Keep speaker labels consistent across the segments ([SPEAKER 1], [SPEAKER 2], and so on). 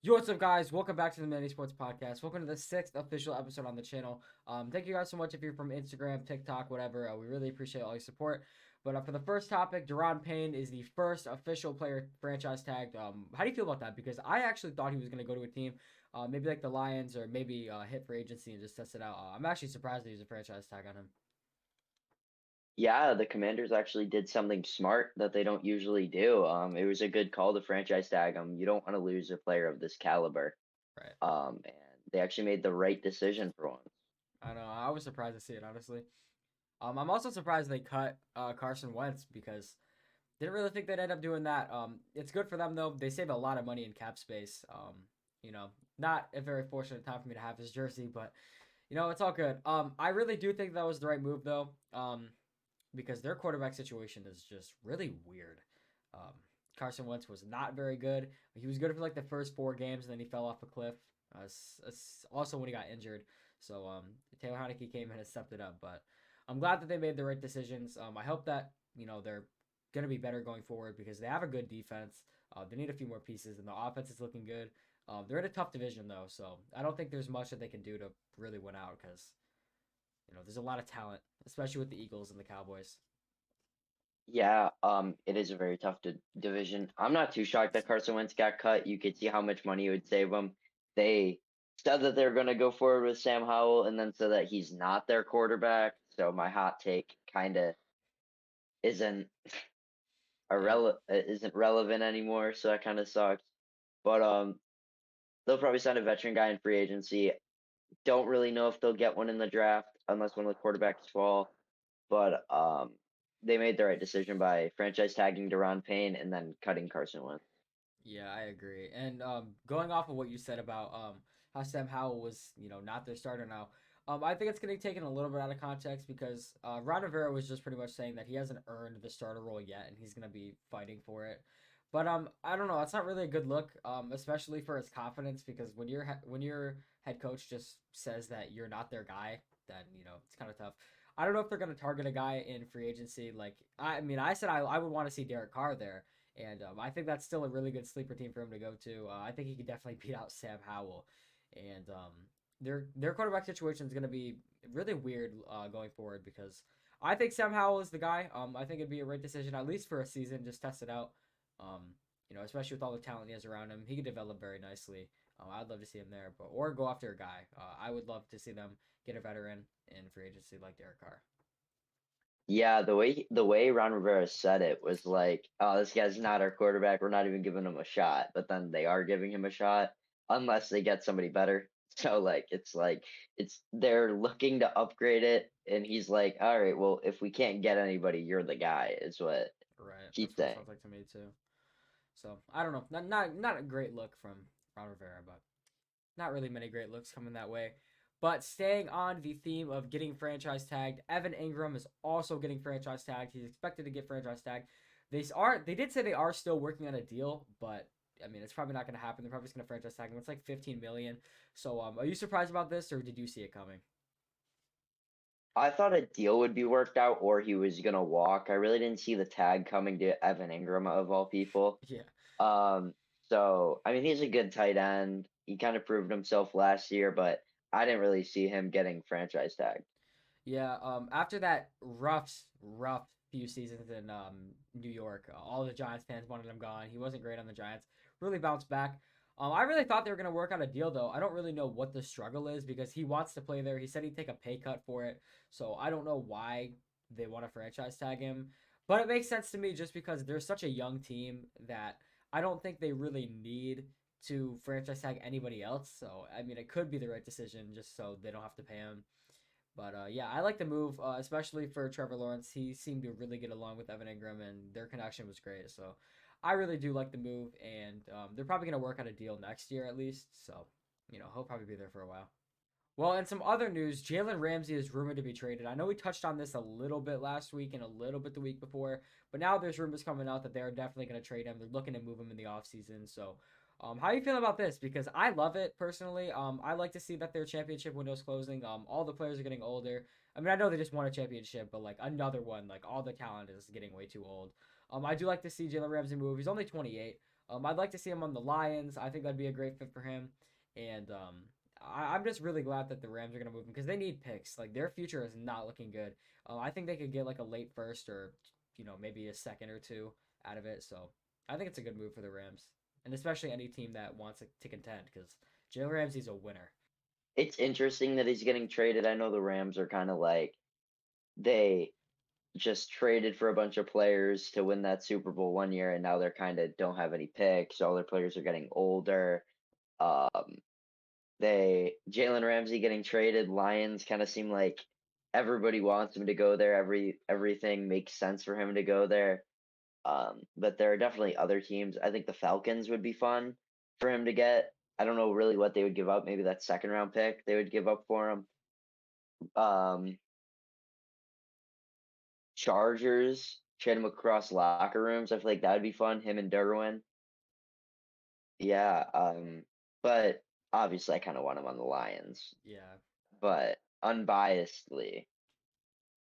[SPEAKER 1] Yo, what's up, guys? Welcome back to the Manny Sports Podcast. Welcome to the sixth official episode on the channel. Thank you guys so much if you're from Instagram, TikTok, whatever. We really appreciate all your support. But for the first topic, Deron Payne is the first official player franchise tagged. How do you feel about that? Because I actually thought he was going to go to a team, maybe like the Lions or maybe hit for agency and just test it out. I'm actually surprised that he's a franchise tag on him.
[SPEAKER 2] Yeah, the Commanders actually did something smart that they don't usually do. It was a good call to franchise tag him. You don't want to lose a player of this caliber.
[SPEAKER 1] Right.
[SPEAKER 2] And they actually made the right decision for once.
[SPEAKER 1] I know. I was surprised to see it, honestly. I'm also surprised they cut Carson Wentz because didn't really think they'd end up doing that. It's good for them though. They save a lot of money in cap space. You know, not a very fortunate time for me to have his jersey, but it's all good. I really do think that was the right move though. Because their quarterback situation is just really weird. Um, Carson Wentz was not very good. He was good for like the first 4 games, and then he fell off a cliff. Also when he got injured. So Taylor Heineke came in and stepped it up. But I'm glad that they made the right decisions. I hope that they're going to be better going forward because they have a good defense. They need a few more pieces, and the offense is looking good. They're in a tough division though, so I don't think there's much that they can do to really win out because there's a lot of talent, especially with the Eagles and the Cowboys.
[SPEAKER 2] Yeah, it is a very tough division. I'm not too shocked that Carson Wentz got cut. You could see how much money it would save them. They said that they're going to go forward with Sam Howell and then said that he's not their quarterback. So my hot take kind of isn't
[SPEAKER 1] Yeah,
[SPEAKER 2] isn't relevant anymore. So that kind of sucks. But they'll probably sign a veteran guy in free agency. Don't really know if they'll get one in the draft unless one of the quarterbacks fall. But they made the right decision by franchise tagging Deron Payne and then cutting Carson Wentz.
[SPEAKER 1] yeah, I agree. And going off of what you said about how Sam Howell was, not their starter now, I think it's going to be taken a little bit out of context because Ron Rivera was just pretty much saying that he hasn't earned the starter role yet, and he's going to be fighting for it. But I don't know. It's not really a good look, especially for his confidence, because when your head coach just says that you're not their guy, then it's kind of tough. I don't know if they're going to target a guy in free agency. Like I mean, I said I would want to see Derek Carr there. And I think that's still a really good sleeper team for him to go to. I think he could definitely beat out Sam Howell. And their quarterback situation is going to be really weird going forward because I think Sam Howell is the guy. I think it'd be a right decision, at least for a season, just test it out. Especially with all the talent he has around him, he could develop very nicely. I'd love to see him there, but or go after a guy. I would love to see them get a veteran in free agency like Derek Carr.
[SPEAKER 2] Yeah, the way Ron Rivera said it was like, "Oh, this guy's not our quarterback. We're not even giving him a shot." But then they are giving him a shot unless they get somebody better. So like it's they're looking to upgrade it, and he's like, "All right, well, if we can't get anybody, you're the guy," is what
[SPEAKER 1] Right,
[SPEAKER 2] he's
[SPEAKER 1] that's what it
[SPEAKER 2] saying.
[SPEAKER 1] sounds like to me too. So I don't know, not a great look from Ron Rivera, but not really many great looks coming that way. But staying on the theme of getting franchise tagged, Evan Ingram is also getting franchise tagged. He's expected to get franchise tagged. They did say they are still working on a deal, but I mean it's probably not going to happen. They're probably just going to franchise tag him. It's like 15 million. So are you surprised about this, or did you see it coming?
[SPEAKER 2] I thought a deal would be worked out or he was gonna walk. I really didn't see the tag coming to Evan Ingram of all people.
[SPEAKER 1] Yeah.
[SPEAKER 2] Um, so I mean he's a good tight end. He kind of proved himself last year, but I didn't really see him getting franchise tag.
[SPEAKER 1] Yeah, after that rough few seasons in New York, all the Giants fans wanted him gone. He wasn't great on the Giants. Really bounced back. I really thought they were gonna work out a deal though. I don't really know what the struggle is because he wants to play there. He said he'd take a pay cut for it, so I don't know why they want to franchise tag him. But it makes sense to me just because they're such a young team that I don't think they really need to franchise tag anybody else. So I mean, it could be the right decision just so they don't have to pay him. But yeah, I like the move, especially for Trevor Lawrence. He seemed to really get along with Evan Ingram, and their connection was great. So I really do like the move, and they're probably going to work out a deal next year at least. So he'll probably be there for a while. Well, in some other news, Jalen Ramsey is rumored to be traded. I know we touched on this a little bit last week and a little bit the week before, but now there's rumors coming out that they're definitely going to trade him. They're looking to move him in the offseason. So, how are you feeling about this? Because I love it personally. I like to see that their championship window's closing. All the players are getting older. I mean, I know they just won a championship, but like another one, like all the talent is getting way too old. I do like to see Jalen Ramsey move. He's only 28. I'd like to see him on the Lions. I think that'd be a great fit for him. And I'm just really glad that the Rams are going to move him because they need picks. Like their future is not looking good. I think they could get like a late first or maybe a second or two out of it. So I think it's a good move for the Rams, and especially any team that wants to contend because Jalen Ramsey's a winner.
[SPEAKER 2] It's interesting that he's getting traded. I know the Rams are kind of like they just traded for a bunch of players to win that Super Bowl one year, and now they're kind of don't have any picks. All their players are getting older. Um, they Jalen Ramsey getting traded. Lions kind of seem like everybody wants him to go there. Everything makes sense for him to go there. But there are definitely other teams. I think the Falcons would be fun for him to get. I don't know really what they would give up. Maybe that second round pick they would give up for him. Um, Chargers, trade him across locker rooms. I feel like that would be fun. Him and Derwin. Yeah. But obviously I kind of want him on the Lions.
[SPEAKER 1] Yeah.
[SPEAKER 2] But unbiasedly,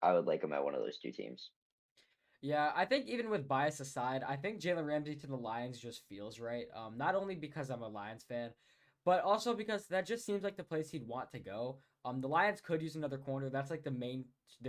[SPEAKER 2] I would like him at one of those two teams.
[SPEAKER 1] Yeah, I think even with bias aside, I think Jalen Ramsey to the Lions just feels right. Not only because I'm a Lions fan, but also because that just seems like the place he'd want to go. The Lions could use another corner. That's like their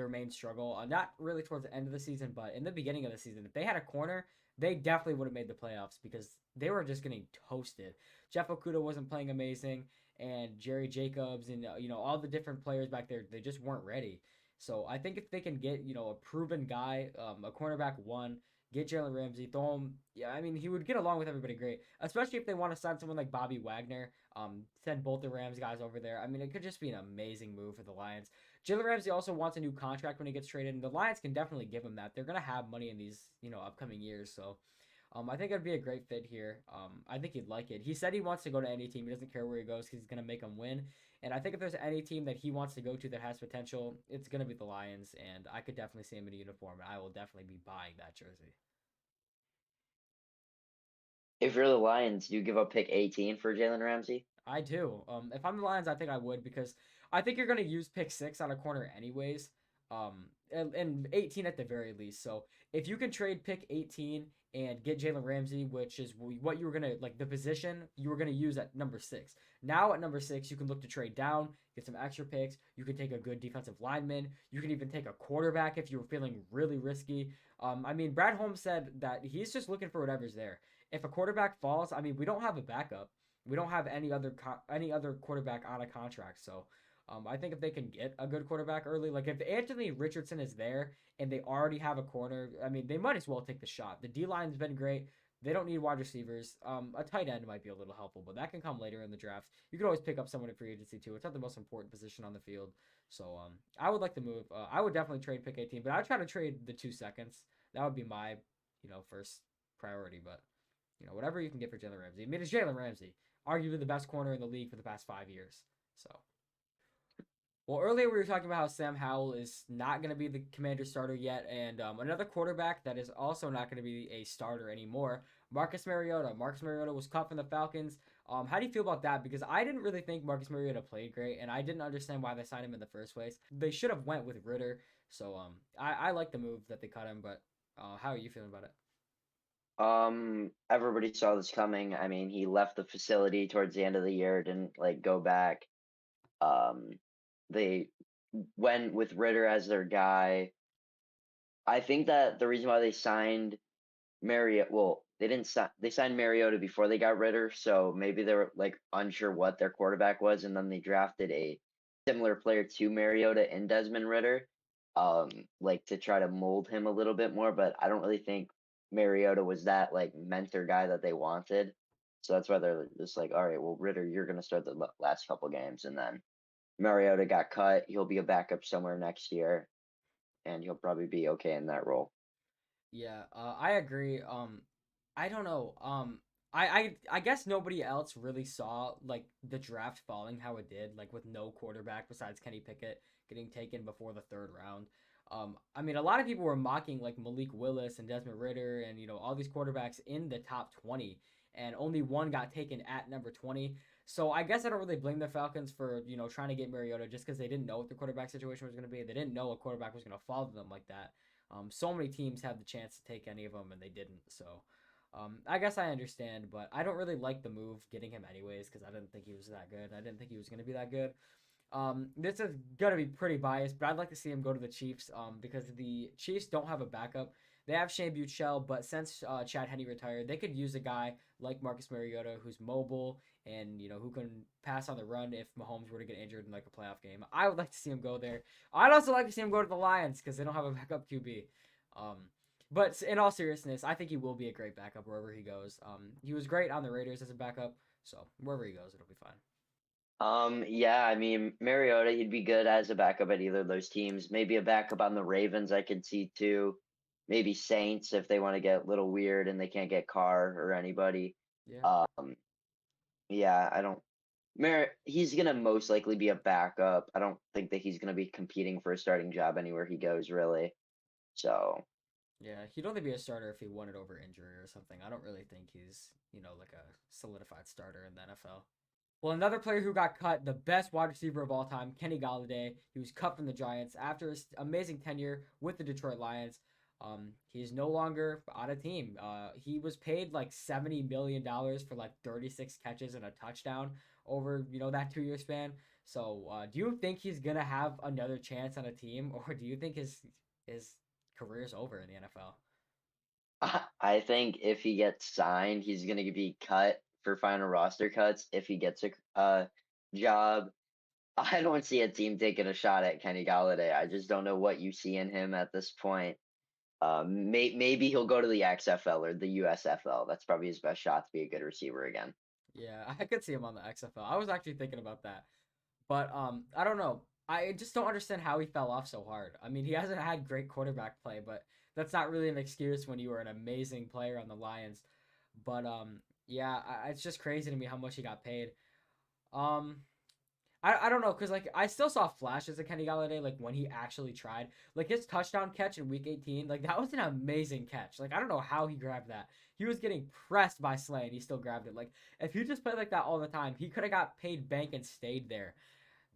[SPEAKER 1] main struggle. Not really towards the end of the season, but in the beginning of the season, if they had a corner, they definitely would have made the playoffs because they were just getting toasted. Jeff Okuda wasn't playing amazing, and Jerry Jacobs and all the different players back there, they just weren't ready. So I think if they can get a proven guy, a cornerback one, get Jalen Ramsey, throw him. Yeah, I mean he would get along with everybody great, especially if they want to sign someone like Bobby Wagner. Send both the Rams guys over there. I mean it could just be an amazing move for the Lions. Jalen Ramsey also wants a new contract when he gets traded, and the Lions can definitely give him that. They're gonna have money in these upcoming years, so. I think it'd be a great fit here. I think he'd like it. He said he wants to go to any team. He doesn't care where he goes because he's gonna make them win. And I think if there's any team that he wants to go to that has potential, it's gonna be the Lions. And I could definitely see him in a uniform, and I will definitely be buying that jersey.
[SPEAKER 2] If you're the Lions, do you give up pick 18 for Jalen Ramsey?
[SPEAKER 1] I do. If I'm the Lions, I think I would because I think you're gonna use pick six on a corner anyways. And 18 at the very least. So if you can trade pick 18 and get Jalen Ramsey, which is what you were gonna like the position you were gonna use at number six. Now at number six, you can look to trade down, get some extra picks. You can take a good defensive lineman. You can even take a quarterback if you were feeling really risky. I mean, Brad Holmes said that he's just looking for whatever's there. If a quarterback falls, I mean, we don't have a backup. We don't have any other quarterback on a contract. So I think if they can get a good quarterback early, like if Anthony Richardson is there and they already have a corner, I mean they might as well take the shot. The D line's been great. They don't need wide receivers. A tight end might be a little helpful, but that can come later in the draft. You could always pick up someone in free agency too. It's not the most important position on the field. So I would like to move. I would definitely trade pick 18, but I'd try to trade the 2 seconds. That would be my first priority. But whatever you can get for Jalen Ramsey. I mean, it's Jalen Ramsey, arguably the best corner in the league for the past 5 years. So. Well, earlier we were talking about how Sam Howell is not going to be the Commander starter yet, and another quarterback that is also not going to be a starter anymore, Marcus Mariota. Marcus Mariota was cut from the Falcons. How do you feel about that? Because I didn't really think Marcus Mariota played great, and I didn't understand why they signed him in the first place. They should have went with Ritter. So I like the move that they cut him, but how are you feeling about it?
[SPEAKER 2] Everybody saw this coming. I mean, he left the facility towards the end of the year, didn't like go back. Um, they went with Ritter as their guy. I think that the reason why they signed Mariota, well, they didn't sign, they signed Mariota before they got Ritter, so maybe they were like unsure what their quarterback was, and then they drafted a similar player to Mariota in Desmond Ritter, like to try to mold him a little bit more. But I don't really think Mariota was that like mentor guy that they wanted, so that's why they're just like, all right, well, Ritter, you're gonna start the last couple games, and then Mariota got cut. He'll be a backup somewhere next year, and he'll probably be okay in that role.
[SPEAKER 1] Yeah, I agree. I don't know. I guess nobody else really saw like the draft falling how it did, like with no quarterback besides Kenny Pickett getting taken before the third round. I mean, a lot of people were mocking like Malik Willis and Desmond Ritter and all these quarterbacks in the top 20, and only one got taken at number 20. So I guess I don't really blame the Falcons for trying to get Mariota just because they didn't know what the quarterback situation was going to be. They didn't know a quarterback was going to fall to them like that. So many teams had the chance to take any of them and they didn't. So I guess I understand, but I don't really like the move getting him anyways because I didn't think he was that good. I didn't think he was going to be that good. This is gonna be pretty biased, but I'd like to see him go to the Chiefs. Because the Chiefs don't have a backup. They have Shane Buechele, but since Chad Henne retired, they could use a guy like Marcus Mariota who's mobile and who can pass on the run if Mahomes were to get injured in like a playoff game. I would like to see him go there. I'd also like to see him go to the Lions because they don't have a backup QB. Um, but in all seriousness, I think he will be a great backup wherever he goes. He was great on the Raiders as a backup, so wherever he goes, it'll be fine.
[SPEAKER 2] Yeah, I mean, Mariota, he'd be good as a backup at either of those teams. Maybe a backup on the Ravens, I could see too. Maybe Saints if they want to get a little weird and they can't get Carr or anybody.
[SPEAKER 1] Yeah.
[SPEAKER 2] Um, yeah, I don't. He's gonna most likely be a backup. I don't think that he's gonna be competing for a starting job anywhere he goes, really. So,
[SPEAKER 1] Yeah, he'd only be a starter if he won it over injury or something. I don't really think he's, like a solidified starter in the NFL. Well, another player who got cut, the best wide receiver of all time, Kenny Galladay. He was cut from the Giants after his amazing tenure with the Detroit Lions. He's no longer on a team. He was paid like $70 million for like 36 catches and a touchdown over that 2 year span. So, do you think he's gonna have another chance on a team, or do you think his career's over in the NFL?
[SPEAKER 2] I think if he gets signed, he's gonna be cut for final roster cuts if he gets a job. I don't see a team taking a shot at Kenny Galladay. I just don't know what you see in him at this point. Maybe he'll go to the XFL or the USFL. That's probably his best shot to be a good receiver again.
[SPEAKER 1] Yeah, I could see him on the XFL. I was actually thinking about that. But I don't know. I just don't understand how he fell off so hard. I mean, he hasn't had great quarterback play, but that's not really an excuse when you were an amazing player on the Lions. But yeah, it's just crazy to me how much he got paid. Um, I don't know, cause like I still saw flashes of Kenny Galladay, like when he actually tried, like his touchdown catch in Week 18, like that was an amazing catch. Like I don't know how he grabbed that. He was getting pressed by Slay and he still grabbed it. Like if he just played like that all the time, he could have got paid bank and stayed there.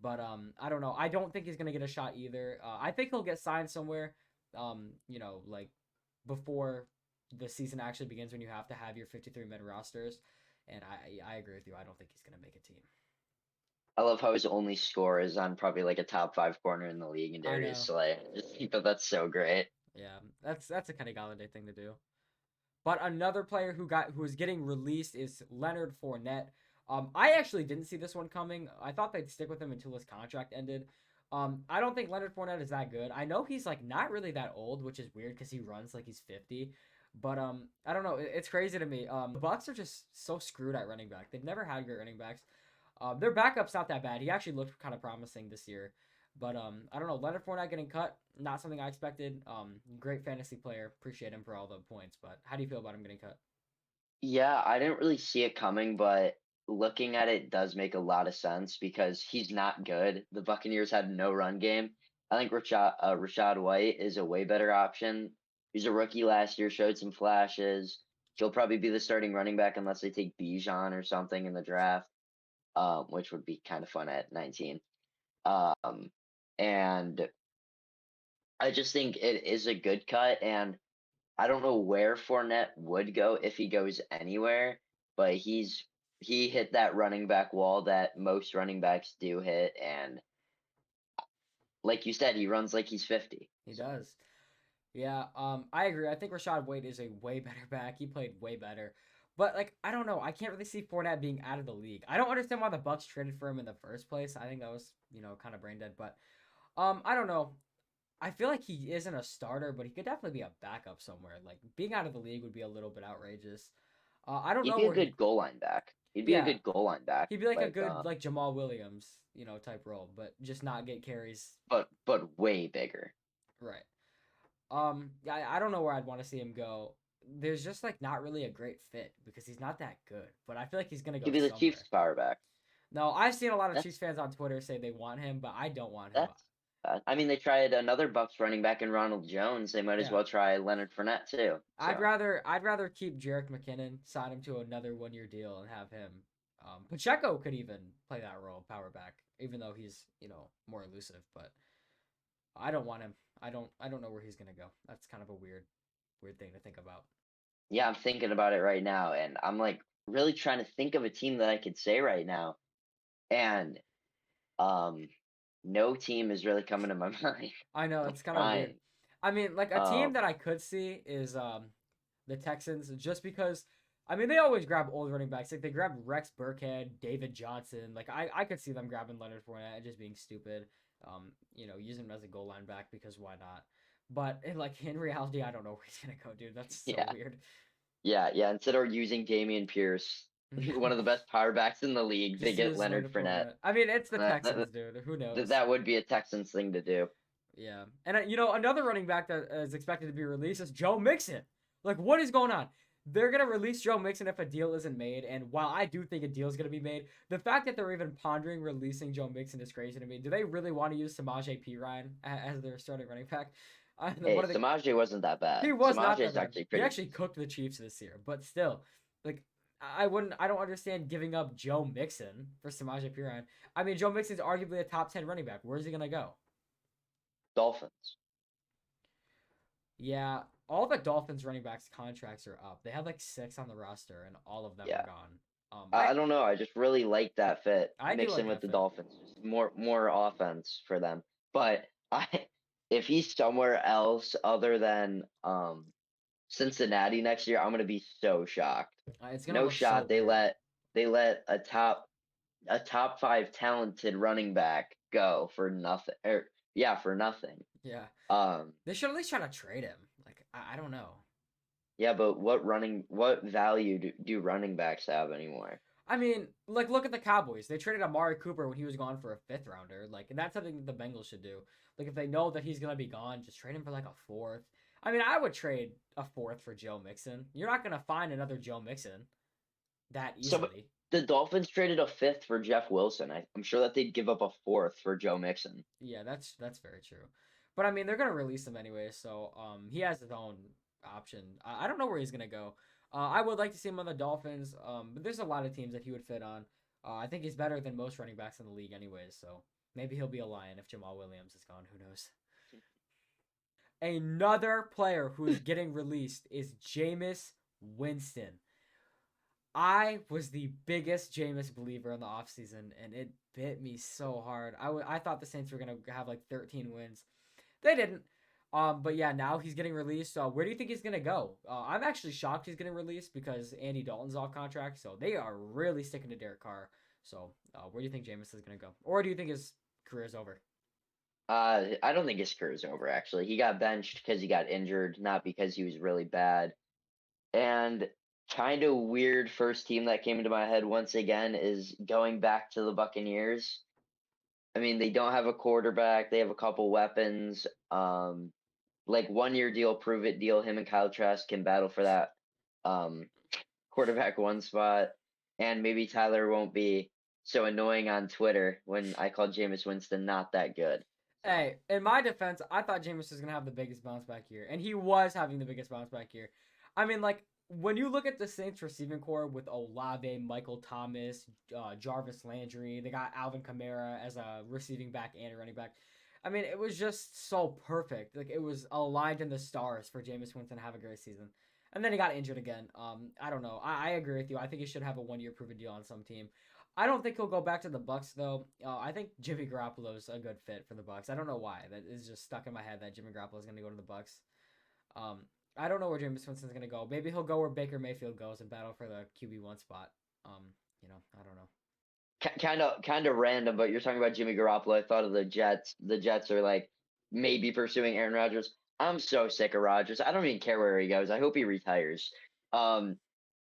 [SPEAKER 1] But I don't know. I don't think he's gonna get a shot either. I think he'll get signed somewhere. Like before the season actually begins, when you have to have your 53-man rosters. And I agree with you. I don't think he's gonna make a team.
[SPEAKER 2] I love how his only score is on probably like a top five corner in the league in
[SPEAKER 1] I
[SPEAKER 2] Darius
[SPEAKER 1] know.
[SPEAKER 2] Slay. I just think that that's so great.
[SPEAKER 1] Yeah, that's a kind of Galladay thing to do. But another player who was getting released is Leonard Fournette. I actually didn't see this one coming. I thought they'd stick with him until his contract ended. I don't think Leonard Fournette is that good. I know he's like not really that old, which is weird because he runs like he's 50. But I don't know. It's crazy to me. The Bucks are just so screwed at running back. They've never had great running backs. Their backup's not that bad. He actually looked kind of promising this year. But I don't know. Leonard Fournette getting cut, not something I expected. Great fantasy player. Appreciate him for all the points. But how do you feel about him getting cut?
[SPEAKER 2] Yeah, I didn't really see it coming, but looking at it does make a lot of sense because he's not good. The Buccaneers had no run game. I think Rashad White is a way better option. He's a rookie last year, showed some flashes. He'll probably be the starting running back unless they take Bijan or something in the draft, which would be kind of fun at 19. Um, and I just think it is a good cut, and I don't know where Fournette would go if he goes anywhere, but he hit that running back wall that most running backs do hit, and like you said, he runs like he's 50.
[SPEAKER 1] He
[SPEAKER 2] So
[SPEAKER 1] does. Yeah, I agree. I think Rashad White is a way better back. He played way better. But like, I don't know. I can't really see Fournette being out of the league. I don't understand why the Bucks traded for him in the first place. I think that was, kind of brain dead. But I don't know. I feel like he isn't a starter, but he could definitely be a backup somewhere. Like being out of the league would be a little bit outrageous. I don't
[SPEAKER 2] he'd
[SPEAKER 1] know
[SPEAKER 2] be a
[SPEAKER 1] where he.
[SPEAKER 2] good goal line back. He'd be a
[SPEAKER 1] Yeah,
[SPEAKER 2] good goal line back,
[SPEAKER 1] he'd be like a
[SPEAKER 2] like
[SPEAKER 1] good like Jamal Williams, type role, but just not get carries.
[SPEAKER 2] but way bigger.
[SPEAKER 1] Right. Yeah, I don't know where I'd want to see him go. There's just like not really a great fit because he's not that good. But I feel like he's gonna go
[SPEAKER 2] He'd be the
[SPEAKER 1] somewhere.
[SPEAKER 2] Chiefs power back.
[SPEAKER 1] No, I've seen a lot of Chiefs
[SPEAKER 2] That's
[SPEAKER 1] fans on Twitter say they want him, but I don't want him.
[SPEAKER 2] that's. I mean, they tried another Bucks running back in Ronald Jones. They might as
[SPEAKER 1] Yeah,
[SPEAKER 2] well try Leonard Fournette too. So
[SPEAKER 1] I'd rather keep Jarek McKinnon, sign him to another 1 year deal, and have him. Pacheco could even play that role, power back, even though he's more elusive. But I don't want him. I don't know where he's gonna go. That's kind of a weird thing to think about.
[SPEAKER 2] Yeah, I'm thinking about it right now, and I'm like really trying to think of a team that I could say right now, and um, no team is really coming to my mind.
[SPEAKER 1] I know
[SPEAKER 2] I'm
[SPEAKER 1] it's kind of weird.
[SPEAKER 2] trying.
[SPEAKER 1] I mean, like a team
[SPEAKER 2] Um,
[SPEAKER 1] that I could see is the Texans, just because. I mean, they always grab old running backs. Like they grabbed Rex Burkhead, David Johnson. Like I could see them grabbing Leonard Fournette and just being stupid. Using him as a goal line back because why not? But in reality, I don't know where he's gonna go, dude. That's so
[SPEAKER 2] yeah,
[SPEAKER 1] weird.
[SPEAKER 2] yeah. Instead of using Damian Pierce, one of the best power backs in the league, they
[SPEAKER 1] Just
[SPEAKER 2] get
[SPEAKER 1] use
[SPEAKER 2] Leonard
[SPEAKER 1] Leonard
[SPEAKER 2] Fournette.
[SPEAKER 1] Fournette. I mean, it's the
[SPEAKER 2] That, that,
[SPEAKER 1] Texans, dude. Who
[SPEAKER 2] that
[SPEAKER 1] knows?
[SPEAKER 2] that would be a Texans thing to do.
[SPEAKER 1] Yeah, and another running back that is expected to be released is Joe Mixon. Like, what is going on? They're gonna release Joe Mixon if a deal isn't made, and while I do think a deal is gonna be made, the fact that they're even pondering releasing Joe Mixon is crazy to me. Do they really want to use Samaje Perine as their starting running back?
[SPEAKER 2] Hey,
[SPEAKER 1] One of the
[SPEAKER 2] Samaje wasn't that
[SPEAKER 1] He
[SPEAKER 2] bad.
[SPEAKER 1] was not
[SPEAKER 2] Samaje
[SPEAKER 1] that
[SPEAKER 2] is
[SPEAKER 1] bad.
[SPEAKER 2] actually
[SPEAKER 1] He
[SPEAKER 2] pretty
[SPEAKER 1] actually
[SPEAKER 2] decent.
[SPEAKER 1] cooked the Chiefs this year, but still, like I wouldn't. I don't understand giving up Joe Mixon for Samaje Perine. I mean, Joe Mixon's arguably a top 10 running back. Where's he gonna go?
[SPEAKER 2] Dolphins.
[SPEAKER 1] Yeah, all the Dolphins running backs contracts are up. They had like 6 on the roster, and all of them are
[SPEAKER 2] Yeah.
[SPEAKER 1] gone. Um, I
[SPEAKER 2] I don't know. I just really like that fit.
[SPEAKER 1] I do
[SPEAKER 2] Mix
[SPEAKER 1] like
[SPEAKER 2] in with
[SPEAKER 1] that
[SPEAKER 2] the
[SPEAKER 1] fit.
[SPEAKER 2] Dolphins. Just more offense for them. But I if he's somewhere else other than Cincinnati next year, I'm gonna be so shocked.
[SPEAKER 1] It's gonna
[SPEAKER 2] No
[SPEAKER 1] look so
[SPEAKER 2] shot.
[SPEAKER 1] weird.
[SPEAKER 2] They let a top five talented running back go for nothing. Yeah, for nothing.
[SPEAKER 1] Yeah,
[SPEAKER 2] Um,
[SPEAKER 1] they should at least try to trade him. Like I don't know.
[SPEAKER 2] yeah, but what value do running backs have anymore?
[SPEAKER 1] I mean, like look at the Cowboys. They traded Amari Cooper when he was gone for a fifth rounder. Like, and that's something that the Bengals should do. Like, if they know that he's gonna be gone, just trade him for like a fourth. I mean, I would trade a fourth for Joe Mixon. You're not gonna find another Joe Mixon that
[SPEAKER 2] So
[SPEAKER 1] easily.
[SPEAKER 2] the Dolphins traded a fifth for Jeff Wilson. I'm sure that they'd give up a fourth for Joe Mixon.
[SPEAKER 1] Yeah, that's very true. But I mean, they're gonna release him anyway, so he has his own option. I don't know where he's gonna go. I would like to see him on the Dolphins, but there's a lot of teams that he would fit on. I think he's better than most running backs in the league, anyways. So maybe he'll be a Lion if Jamal Williams is gone. Who knows? Another player who is getting released is Jameis Winston. I was the biggest Jameis believer in the offseason, and it bit me so hard. I thought the Saints were going to have like 13 wins. They didn't. But yeah, now he's getting released. Where do you think he's going to go? I'm actually shocked he's getting released because Andy Dalton's off contract. So they are really sticking to Derek Carr. So where do you think Jameis is going to go? Or do you think his career is over?
[SPEAKER 2] I don't think his career is over. Actually, he got benched because he got injured, not because he was really bad. And kind of weird first team that came into my head once again is going back to the Buccaneers. I mean, they don't have a quarterback. They have a couple weapons. Like 1 year deal, prove it deal. Him and Kyle Trask can battle for that um quarterback one spot. And maybe Tyler won't be so annoying on Twitter when I call Jameis Winston not that good. So
[SPEAKER 1] Hey, in my defense, I thought Jameis was gonna have the biggest bounce back year, and he was having the biggest bounce back year. I mean, like when you look at the Saints receiving core with Olave, Michael Thomas, Jarvis Landry, they got Alvin Kamara as a receiving back and a running back. I mean, it was just so perfect. Like it was aligned in the stars for Jameis Winston to have a great season. And then he got injured again. I don't know. I agree with you. I think he should have a 1 year proven deal on some team. I don't think he'll go back to the Bucks though. I think Jimmy Garoppolo's a good fit for the Bucks. I don't know why. That is just stuck in my head that Jimmy Garoppolo's going to go to the Bucks. Um, I don't know where Jameis Winston's going to go. Maybe he'll go where Baker Mayfield goes and battle for the QB1 spot. I don't know.
[SPEAKER 2] kind of random, but you're talking about Jimmy Garoppolo. I thought of the Jets. The Jets are like maybe pursuing Aaron Rodgers. I'm so sick of Rodgers. I don't even care where he goes. I hope he retires. Um,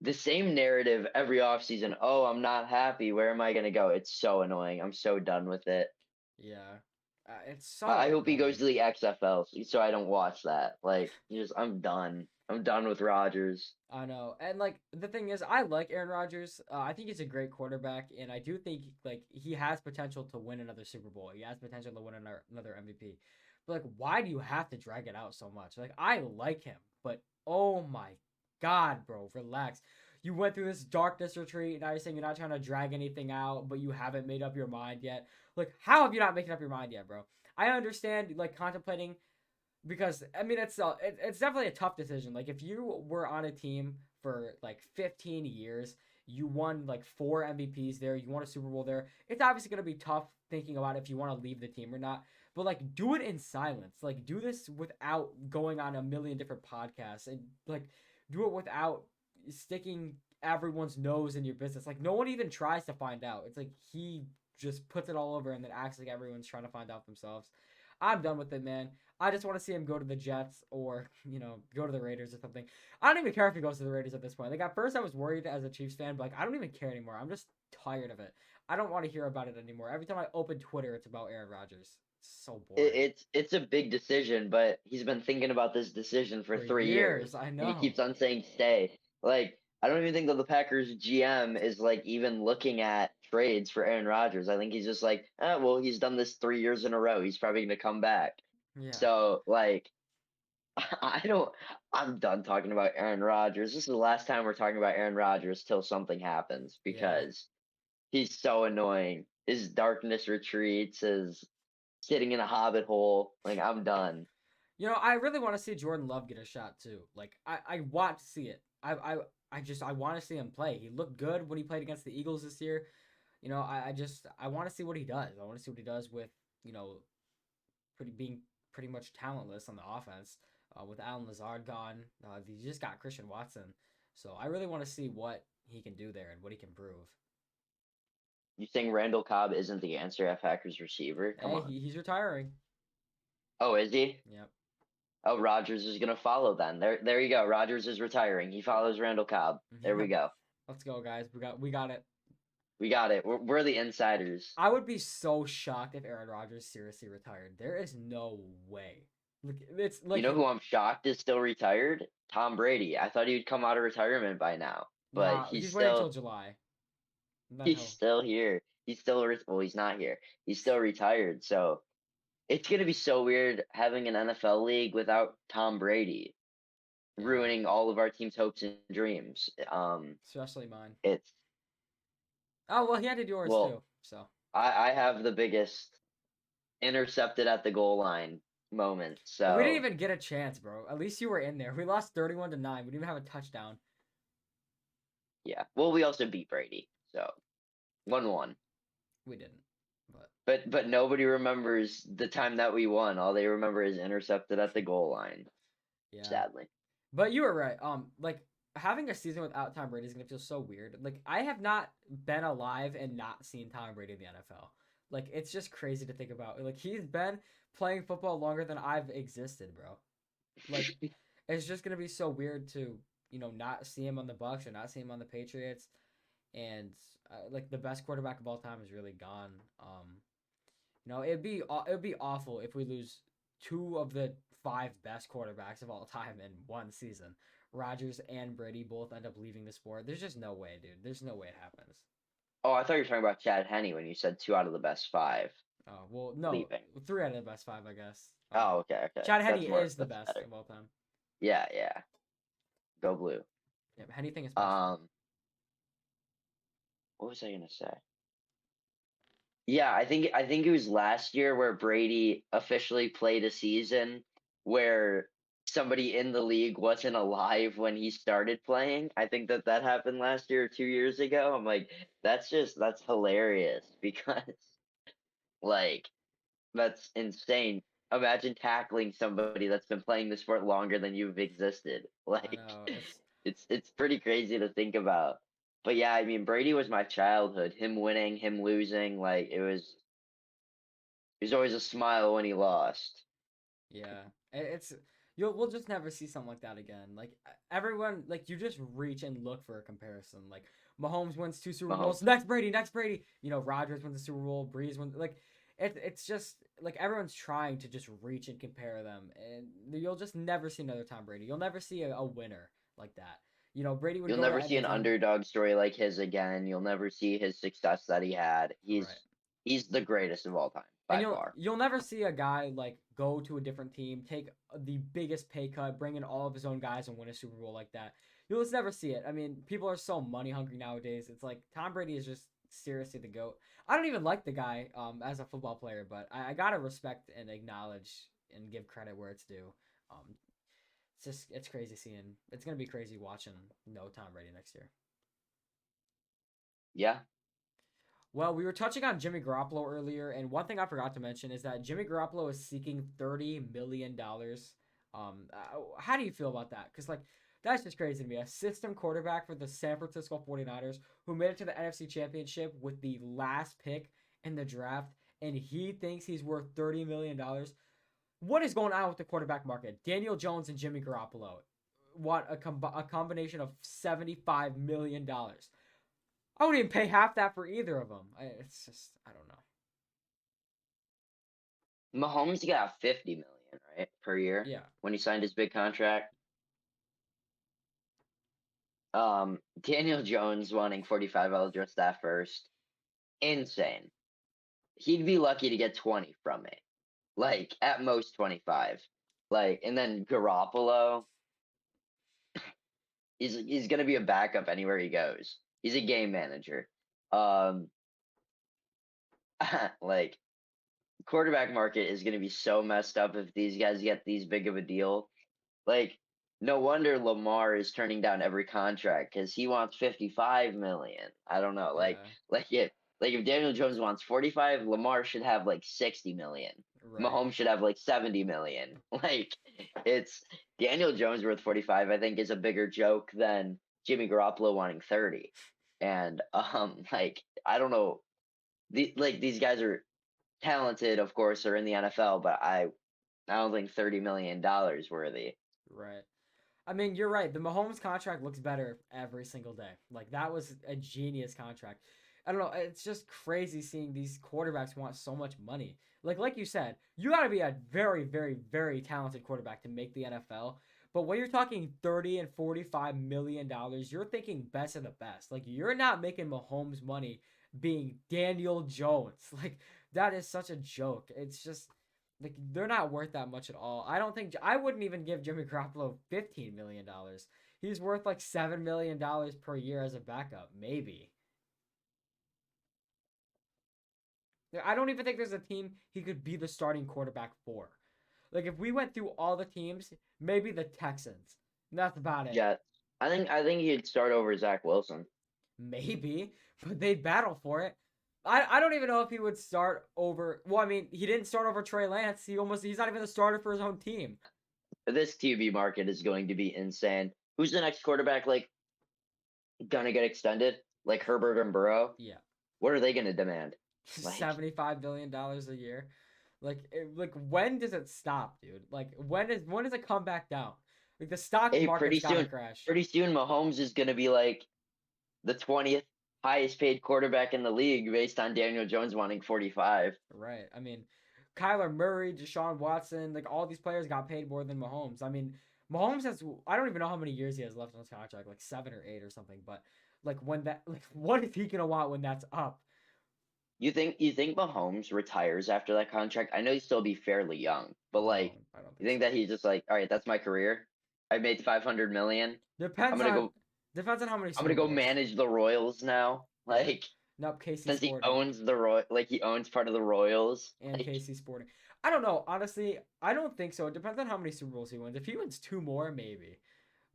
[SPEAKER 2] the same narrative every offseason. Oh, I'm not happy. Where am I going to go? It's so annoying. I'm so done with it.
[SPEAKER 1] Yeah, it's
[SPEAKER 2] I
[SPEAKER 1] so
[SPEAKER 2] hope he goes
[SPEAKER 1] annoying.
[SPEAKER 2] to the XFL so I don't watch that. Like, just I'm done. I'm done with Rodgers.
[SPEAKER 1] I know, and like the thing is, I like Aaron Rodgers. I think he's a great quarterback, and I do think like he has potential to win another Super Bowl. He has potential to win another MVP. But like, why do you have to drag it out so much? Like, I like him, but oh my god, bro, relax. You went through this darkness retreat. Now you're saying you're not trying to drag anything out, but you haven't made up your mind yet. Like, how have you not making up your mind yet, bro? I understand like contemplating because I mean it's definitely a tough decision. Like if you were on a team for like 15 years, you won like 4 MVPs there, you won a Super Bowl there. It's obviously going to be tough thinking about if you want to leave the team or not. But like do it in silence. Like do this without going on a million different podcasts and like do it without sticking everyone's nose in your business. Like no one even tries to find out. It's like he just puts it all over and then acts like everyone's trying to find out themselves. I'm done with it, man. I just want to see him go to the Jets or, go to the Raiders or something. I don't even care if he goes to the Raiders at this point. Like, at first I was worried as a Chiefs fan, but, like, I don't even care anymore. I'm just tired of it. I don't want to hear about it anymore. Every time I open Twitter, it's about Aaron Rodgers. It's so boring.
[SPEAKER 2] It's a big decision, but he's been thinking about this decision for
[SPEAKER 1] For
[SPEAKER 2] 3 years,
[SPEAKER 1] years, I
[SPEAKER 2] and he
[SPEAKER 1] know.
[SPEAKER 2] keeps on saying stay. Like, I don't even think that the Packers GM is like even looking at trades for Aaron Rodgers. I think he's just like, well, he's done this 3 years in a row. He's probably gonna come back.
[SPEAKER 1] Yeah,
[SPEAKER 2] So like, I don't. I'm done talking about Aaron Rodgers. This is the last time we're talking about Aaron Rodgers till something happens
[SPEAKER 1] yeah.
[SPEAKER 2] because he's so annoying. His darkness retreats, his sitting in a hobbit hole. Like, I'm done.
[SPEAKER 1] I really want to see Jordan Love get a shot, too. Like, I want to see it. I want to see him play. He looked good when he played against the Eagles this year. I want to see what he does. I want to see what he does with, you know, being pretty much talentless on the offense. With Alan Lazard gone, he just got Christian Watson. So I really want to see what he can do there and what he can prove.
[SPEAKER 2] You think Randall Cobb isn't the answer at Packers receiver? Come
[SPEAKER 1] Hey,
[SPEAKER 2] on.
[SPEAKER 1] he's retiring.
[SPEAKER 2] Oh, is he?
[SPEAKER 1] Yep.
[SPEAKER 2] Oh, Rodgers is gonna follow then. There you go. Rodgers is retiring. He follows Randall Cobb. There we
[SPEAKER 1] Yep.
[SPEAKER 2] go.
[SPEAKER 1] Let's go, guys. We got it.
[SPEAKER 2] We got it. We're the insiders.
[SPEAKER 1] I would be so shocked if Aaron Rodgers seriously retired. There is no way. Look, it's
[SPEAKER 2] You
[SPEAKER 1] like
[SPEAKER 2] know who I'm shocked is still retired? Tom Brady. I thought he'd come out of retirement by now, but
[SPEAKER 1] nah. He's waiting until July. And then
[SPEAKER 2] he's
[SPEAKER 1] he'll.
[SPEAKER 2] still here. He's still well, he's not here. He's still retired. So it's gonna be so weird having an NFL league without Tom Brady,
[SPEAKER 1] Yeah.
[SPEAKER 2] ruining all of our team's hopes and dreams.
[SPEAKER 1] Especially mine.
[SPEAKER 2] It's
[SPEAKER 1] Oh well, he had to do yours
[SPEAKER 2] well,
[SPEAKER 1] too. So
[SPEAKER 2] I have the biggest intercepted at the goal line moment.
[SPEAKER 1] we didn't
[SPEAKER 2] So
[SPEAKER 1] even get a chance, bro. At least you were in there. We lost 31-9. We didn't even have a touchdown.
[SPEAKER 2] yeah. Well, we also beat Brady. So 1-1.
[SPEAKER 1] We didn't. But
[SPEAKER 2] But nobody remembers the time that we won. All they remember is intercepted at the goal line.
[SPEAKER 1] yeah.
[SPEAKER 2] Sadly.
[SPEAKER 1] But you were right. Like having a season without Tom Brady is gonna feel so weird. Like I have not been alive and not seen Tom Brady in the NFL. Like it's just crazy to think about. Like he's been playing football longer than I've existed, bro. Like it's just gonna be so weird to not see him on the Bucks or not see him on the Patriots, and like the best quarterback of all time is really gone. It'd be awful if we lose two of the five best quarterbacks of all time in one season. Rodgers and Brady both end up leaving the sport. There's just no way, dude. There's no way it happens.
[SPEAKER 2] Oh, I thought you were talking about Chad Henne when you said two out of the best five
[SPEAKER 1] Oh well, no,
[SPEAKER 2] leaving.
[SPEAKER 1] three out of the best five, I guess.
[SPEAKER 2] Oh, okay, okay.
[SPEAKER 1] Chad Henne is the
[SPEAKER 2] That's
[SPEAKER 1] best
[SPEAKER 2] better.
[SPEAKER 1] of all time.
[SPEAKER 2] Yeah, yeah. Go blue.
[SPEAKER 1] Yeah, anything especially.
[SPEAKER 2] Um, what was I gonna say? Yeah, I think it was last year where Brady officially played a season where somebody in the league wasn't alive when he started playing. I think that happened last year or 2 years ago. I'm like, that's hilarious because like that's insane. Imagine tackling somebody that's been playing the sport longer than you've existed.
[SPEAKER 1] I
[SPEAKER 2] Like
[SPEAKER 1] know it's
[SPEAKER 2] it's pretty crazy to think about. But yeah, I mean Brady was my childhood. Him winning, him losing, like it was always a smile when he lost.
[SPEAKER 1] yeah. It's we'll just never see something like that again. Like everyone, like you just reach and look for a comparison. Like Mahomes wins two Super
[SPEAKER 2] Mahomes.
[SPEAKER 1] Bowls. Next Brady, next Brady. Rodgers wins the Super Bowl. Breeze wins. Like it's just like everyone's trying to just reach and compare them, and you'll just never see another Tom Brady. You'll never see a winner like that. Brady would
[SPEAKER 2] You'll
[SPEAKER 1] go to
[SPEAKER 2] never see
[SPEAKER 1] any
[SPEAKER 2] an
[SPEAKER 1] team.
[SPEAKER 2] underdog story like his again. You'll never see his success that he had.
[SPEAKER 1] Right.
[SPEAKER 2] He's the greatest of all time
[SPEAKER 1] And
[SPEAKER 2] by
[SPEAKER 1] you'll
[SPEAKER 2] far.
[SPEAKER 1] you'll never see a guy like go to a different team, take the biggest pay cut, bring in all of his own guys, and win a Super Bowl like that. You'll just never see it. I mean, people are so money hungry nowadays. It's like Tom Brady is just seriously the goat. I don't even like the guy as a football player, but I gotta respect and acknowledge and give credit where it's due. It's crazy seeing. It's gonna be crazy watching No Tom Brady next year.
[SPEAKER 2] Yeah.
[SPEAKER 1] Well, we were touching on Jimmy Garoppolo earlier, and one thing I forgot to mention is that Jimmy Garoppolo is seeking $30 million. How do you feel about that? Because that's just crazy to me. A system quarterback for the San Francisco 49ers who made it to the NFC Championship with the last pick in the draft, and he thinks he's worth $30 million. What is going on with the quarterback market? Daniel Jones and Jimmy Garoppolo want a combination of $75 million. I wouldn't even pay half that for either of them. It's just, I don't know.
[SPEAKER 2] Mahomes got 50 million, right, per year
[SPEAKER 1] Yeah,
[SPEAKER 2] when he signed his big contract. Daniel Jones wanting 45. I'll address that first. Insane. He'd be lucky to get 20 from me. Like at most 25. Like, and then Garoppolo, he's gonna be a backup anywhere he goes. He's a game manager. Um, like quarterback market is gonna be so messed up if these guys get these big of a deal. Like, no wonder Lamar is turning down every contract because he wants 55 million. I don't know.
[SPEAKER 1] yeah,
[SPEAKER 2] If Daniel Jones wants 45, Lamar should have like 60 million.
[SPEAKER 1] right,
[SPEAKER 2] Mahomes should have like 70 million. Like, it's Daniel Jones worth 45, I think, is a bigger joke than Jimmy Garoppolo wanting 30. And like, I don't know. These guys are talented, of course, are in the NFL, but I don't think $30 million worthy.
[SPEAKER 1] right. I mean, you're right. The Mahomes contract looks better every single day. Like that was a genius contract. I don't know. It's just crazy seeing these quarterbacks want so much money. Like you said, you got to be a very, very, very talented quarterback to make the NFL. But when you're talking 30 and 45 million dollars, you're thinking best of the best. Like you're not making Mahomes money being Daniel Jones. Like that is such a joke. It's just like they're not worth that much at all. I wouldn't even give Jimmy Garoppolo $15 million. He's worth like $7 million per year as a backup, maybe. I don't even think there's a team he could be the starting quarterback for. Like if we went through all the teams, maybe the Texans. That's about it.
[SPEAKER 2] Yeah, I think he'd start over Zach Wilson.
[SPEAKER 1] Maybe, but they'd battle for it. I don't even know if he would start over. Well, I mean, he didn't start over Trey Lance. He's not even the starter for his own team.
[SPEAKER 2] This TV market is going to be insane. Who's the next quarterback like gonna get extended? Like Herbert and Burrow?
[SPEAKER 1] Yeah.
[SPEAKER 2] What are they gonna demand? Like,
[SPEAKER 1] $75 billion a year. Like when does it stop, dude? Like when does it come back down? Like the stock
[SPEAKER 2] hey,
[SPEAKER 1] market's gotta crash.
[SPEAKER 2] pretty soon Mahomes is gonna be like the 20th highest paid quarterback in the league based on Daniel Jones wanting 45.
[SPEAKER 1] Right. I mean, Kyler Murray, Deshaun Watson, like all these players got paid more than Mahomes. I mean, Mahomes has I don't even know how many years he has left on his contract, like 7 or 8 or something. But like when that like what is he gonna want when that's up?
[SPEAKER 2] You think Mahomes retires after that contract? I know he'd still be fairly young, but
[SPEAKER 1] No,
[SPEAKER 2] like
[SPEAKER 1] I don't
[SPEAKER 2] you
[SPEAKER 1] think
[SPEAKER 2] think
[SPEAKER 1] so.
[SPEAKER 2] that he's just like, all right, that's my career. I made 500 million. I'm
[SPEAKER 1] Depends
[SPEAKER 2] gonna
[SPEAKER 1] on
[SPEAKER 2] go
[SPEAKER 1] depends on how many
[SPEAKER 2] I'm
[SPEAKER 1] Super
[SPEAKER 2] gonna go
[SPEAKER 1] Bowls.
[SPEAKER 2] manage the Royals now.
[SPEAKER 1] Yeah.
[SPEAKER 2] Like
[SPEAKER 1] Nope, Casey
[SPEAKER 2] since he
[SPEAKER 1] Sporting.
[SPEAKER 2] owns he owns part of the Royals.
[SPEAKER 1] And
[SPEAKER 2] Like
[SPEAKER 1] Casey Sporting. I don't know. Honestly, I don't think so. It depends on how many Super Bowls he wins. If he wins two more, maybe.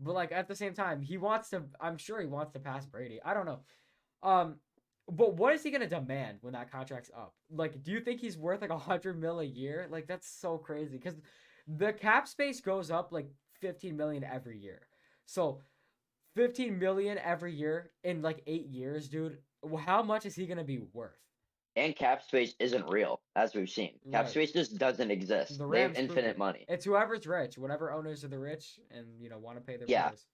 [SPEAKER 1] But like at the same time, he wants to. I'm sure he wants to pass Brady. I don't know. Um, but what is he gonna demand when that contract's up? Like, do you think he's worth like 100 mil a year? Like that's so crazy because the cap space goes up like 15 million every year. So 15 million every year in like 8 years, dude. How much is he gonna be worth?
[SPEAKER 2] and cap space isn't real, as we've seen. Cap
[SPEAKER 1] Right.
[SPEAKER 2] space just doesn't exist.
[SPEAKER 1] The
[SPEAKER 2] They have
[SPEAKER 1] Rams proved
[SPEAKER 2] infinite
[SPEAKER 1] it.
[SPEAKER 2] money.
[SPEAKER 1] It's whoever's rich, whatever owners are the rich, and want to pay their
[SPEAKER 2] Yeah,
[SPEAKER 1] players.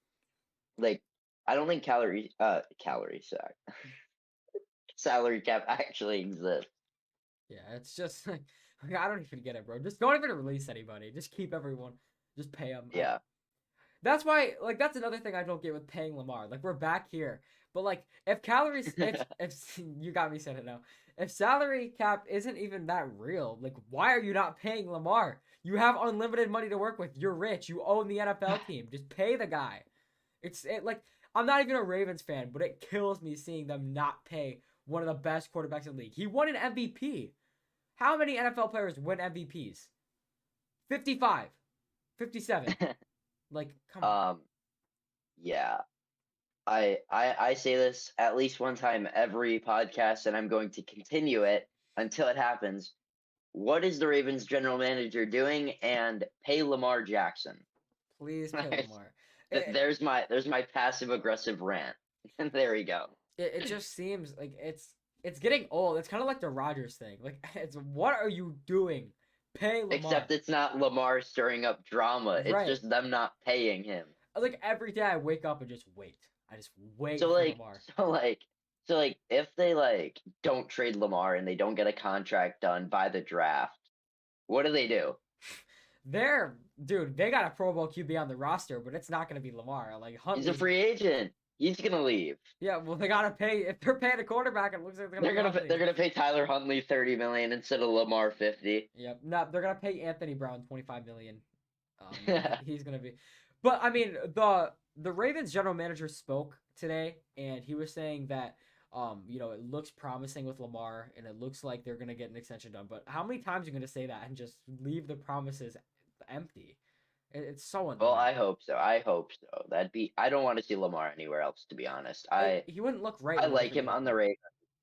[SPEAKER 2] like I don't think salary cap actually exists.
[SPEAKER 1] Yeah, it's just like I don't even get it, bro. Just don't even release anybody. Just keep everyone. Just pay them.
[SPEAKER 2] Yeah.
[SPEAKER 1] That's why, like, that's another thing I don't get with paying Lamar. Like, we're back here, but like, if you got me said it now. If salary cap isn't even that real, like, why are you not paying Lamar? You have unlimited money to work with. You're rich. You own the NFL team. Just pay the guy. Like I'm not even a Ravens fan, but it kills me seeing them not pay one of the best quarterbacks in the league. He won an MVP. How many NFL players win MVPs? 55, 57. Like, come on.
[SPEAKER 2] um, yeah. I say this at least one time every podcast, and I'm going to continue it until it happens. What is the Ravens general manager doing? And pay Lamar Jackson.
[SPEAKER 1] Please pay Lamar.
[SPEAKER 2] There's my passive aggressive rant. And there we go.
[SPEAKER 1] It just seems like it's getting old. It's kind of like the Rodgers thing. Like, it's what are you doing? Pay Lamar.
[SPEAKER 2] Except it's not Lamar stirring up drama. It's
[SPEAKER 1] Right.
[SPEAKER 2] just them not paying him.
[SPEAKER 1] Like every day I wake up and just wait. I just wait
[SPEAKER 2] So
[SPEAKER 1] for
[SPEAKER 2] like
[SPEAKER 1] Lamar.
[SPEAKER 2] so like so like if they like don't trade Lamar and they don't get a contract done by the draft, what do?
[SPEAKER 1] Dude, they got a Pro Bowl QB on the roster, but it's not gonna be Lamar. Like
[SPEAKER 2] He's a
[SPEAKER 1] Huntley's.
[SPEAKER 2] free agent. He's gonna leave.
[SPEAKER 1] Yeah, well they gotta pay if they're paying a quarterback. It looks like they're gonna pay Huntley.
[SPEAKER 2] They're gonna pay Tyler Huntley 30 million instead of Lamar 50.
[SPEAKER 1] Yep. No, they're gonna pay Anthony Brown 25 million. He's gonna be. But I mean, the Ravens general manager spoke today, and he was saying that it looks promising with Lamar, and it looks like they're gonna get an extension done. But how many times are you gonna say that and just leave the promises empty? It's so annoying.
[SPEAKER 2] Well, I hope so. I hope so. I don't want to see Lamar anywhere else, to be honest.
[SPEAKER 1] He wouldn't look right.
[SPEAKER 2] I
[SPEAKER 1] in a
[SPEAKER 2] like
[SPEAKER 1] different
[SPEAKER 2] him on the
[SPEAKER 1] uniform.
[SPEAKER 2] Ravens,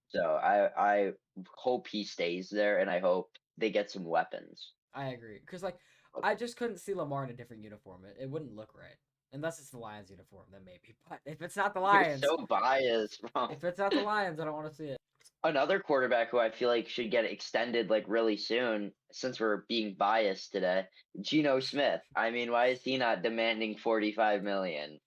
[SPEAKER 2] so I hope he stays there, and I hope they get some weapons.
[SPEAKER 1] I agree, because like I just couldn't see Lamar in a different uniform. It wouldn't look right. Unless it's the Lions uniform, then maybe. But if it's not the
[SPEAKER 2] You're
[SPEAKER 1] Lions,
[SPEAKER 2] so biased, bro.
[SPEAKER 1] if it's not the Lions, I don't want to see it.
[SPEAKER 2] Another quarterback who I feel like should get extended like really soon, since we're being biased today, Geno Smith. I mean, why is he not demanding 45 million?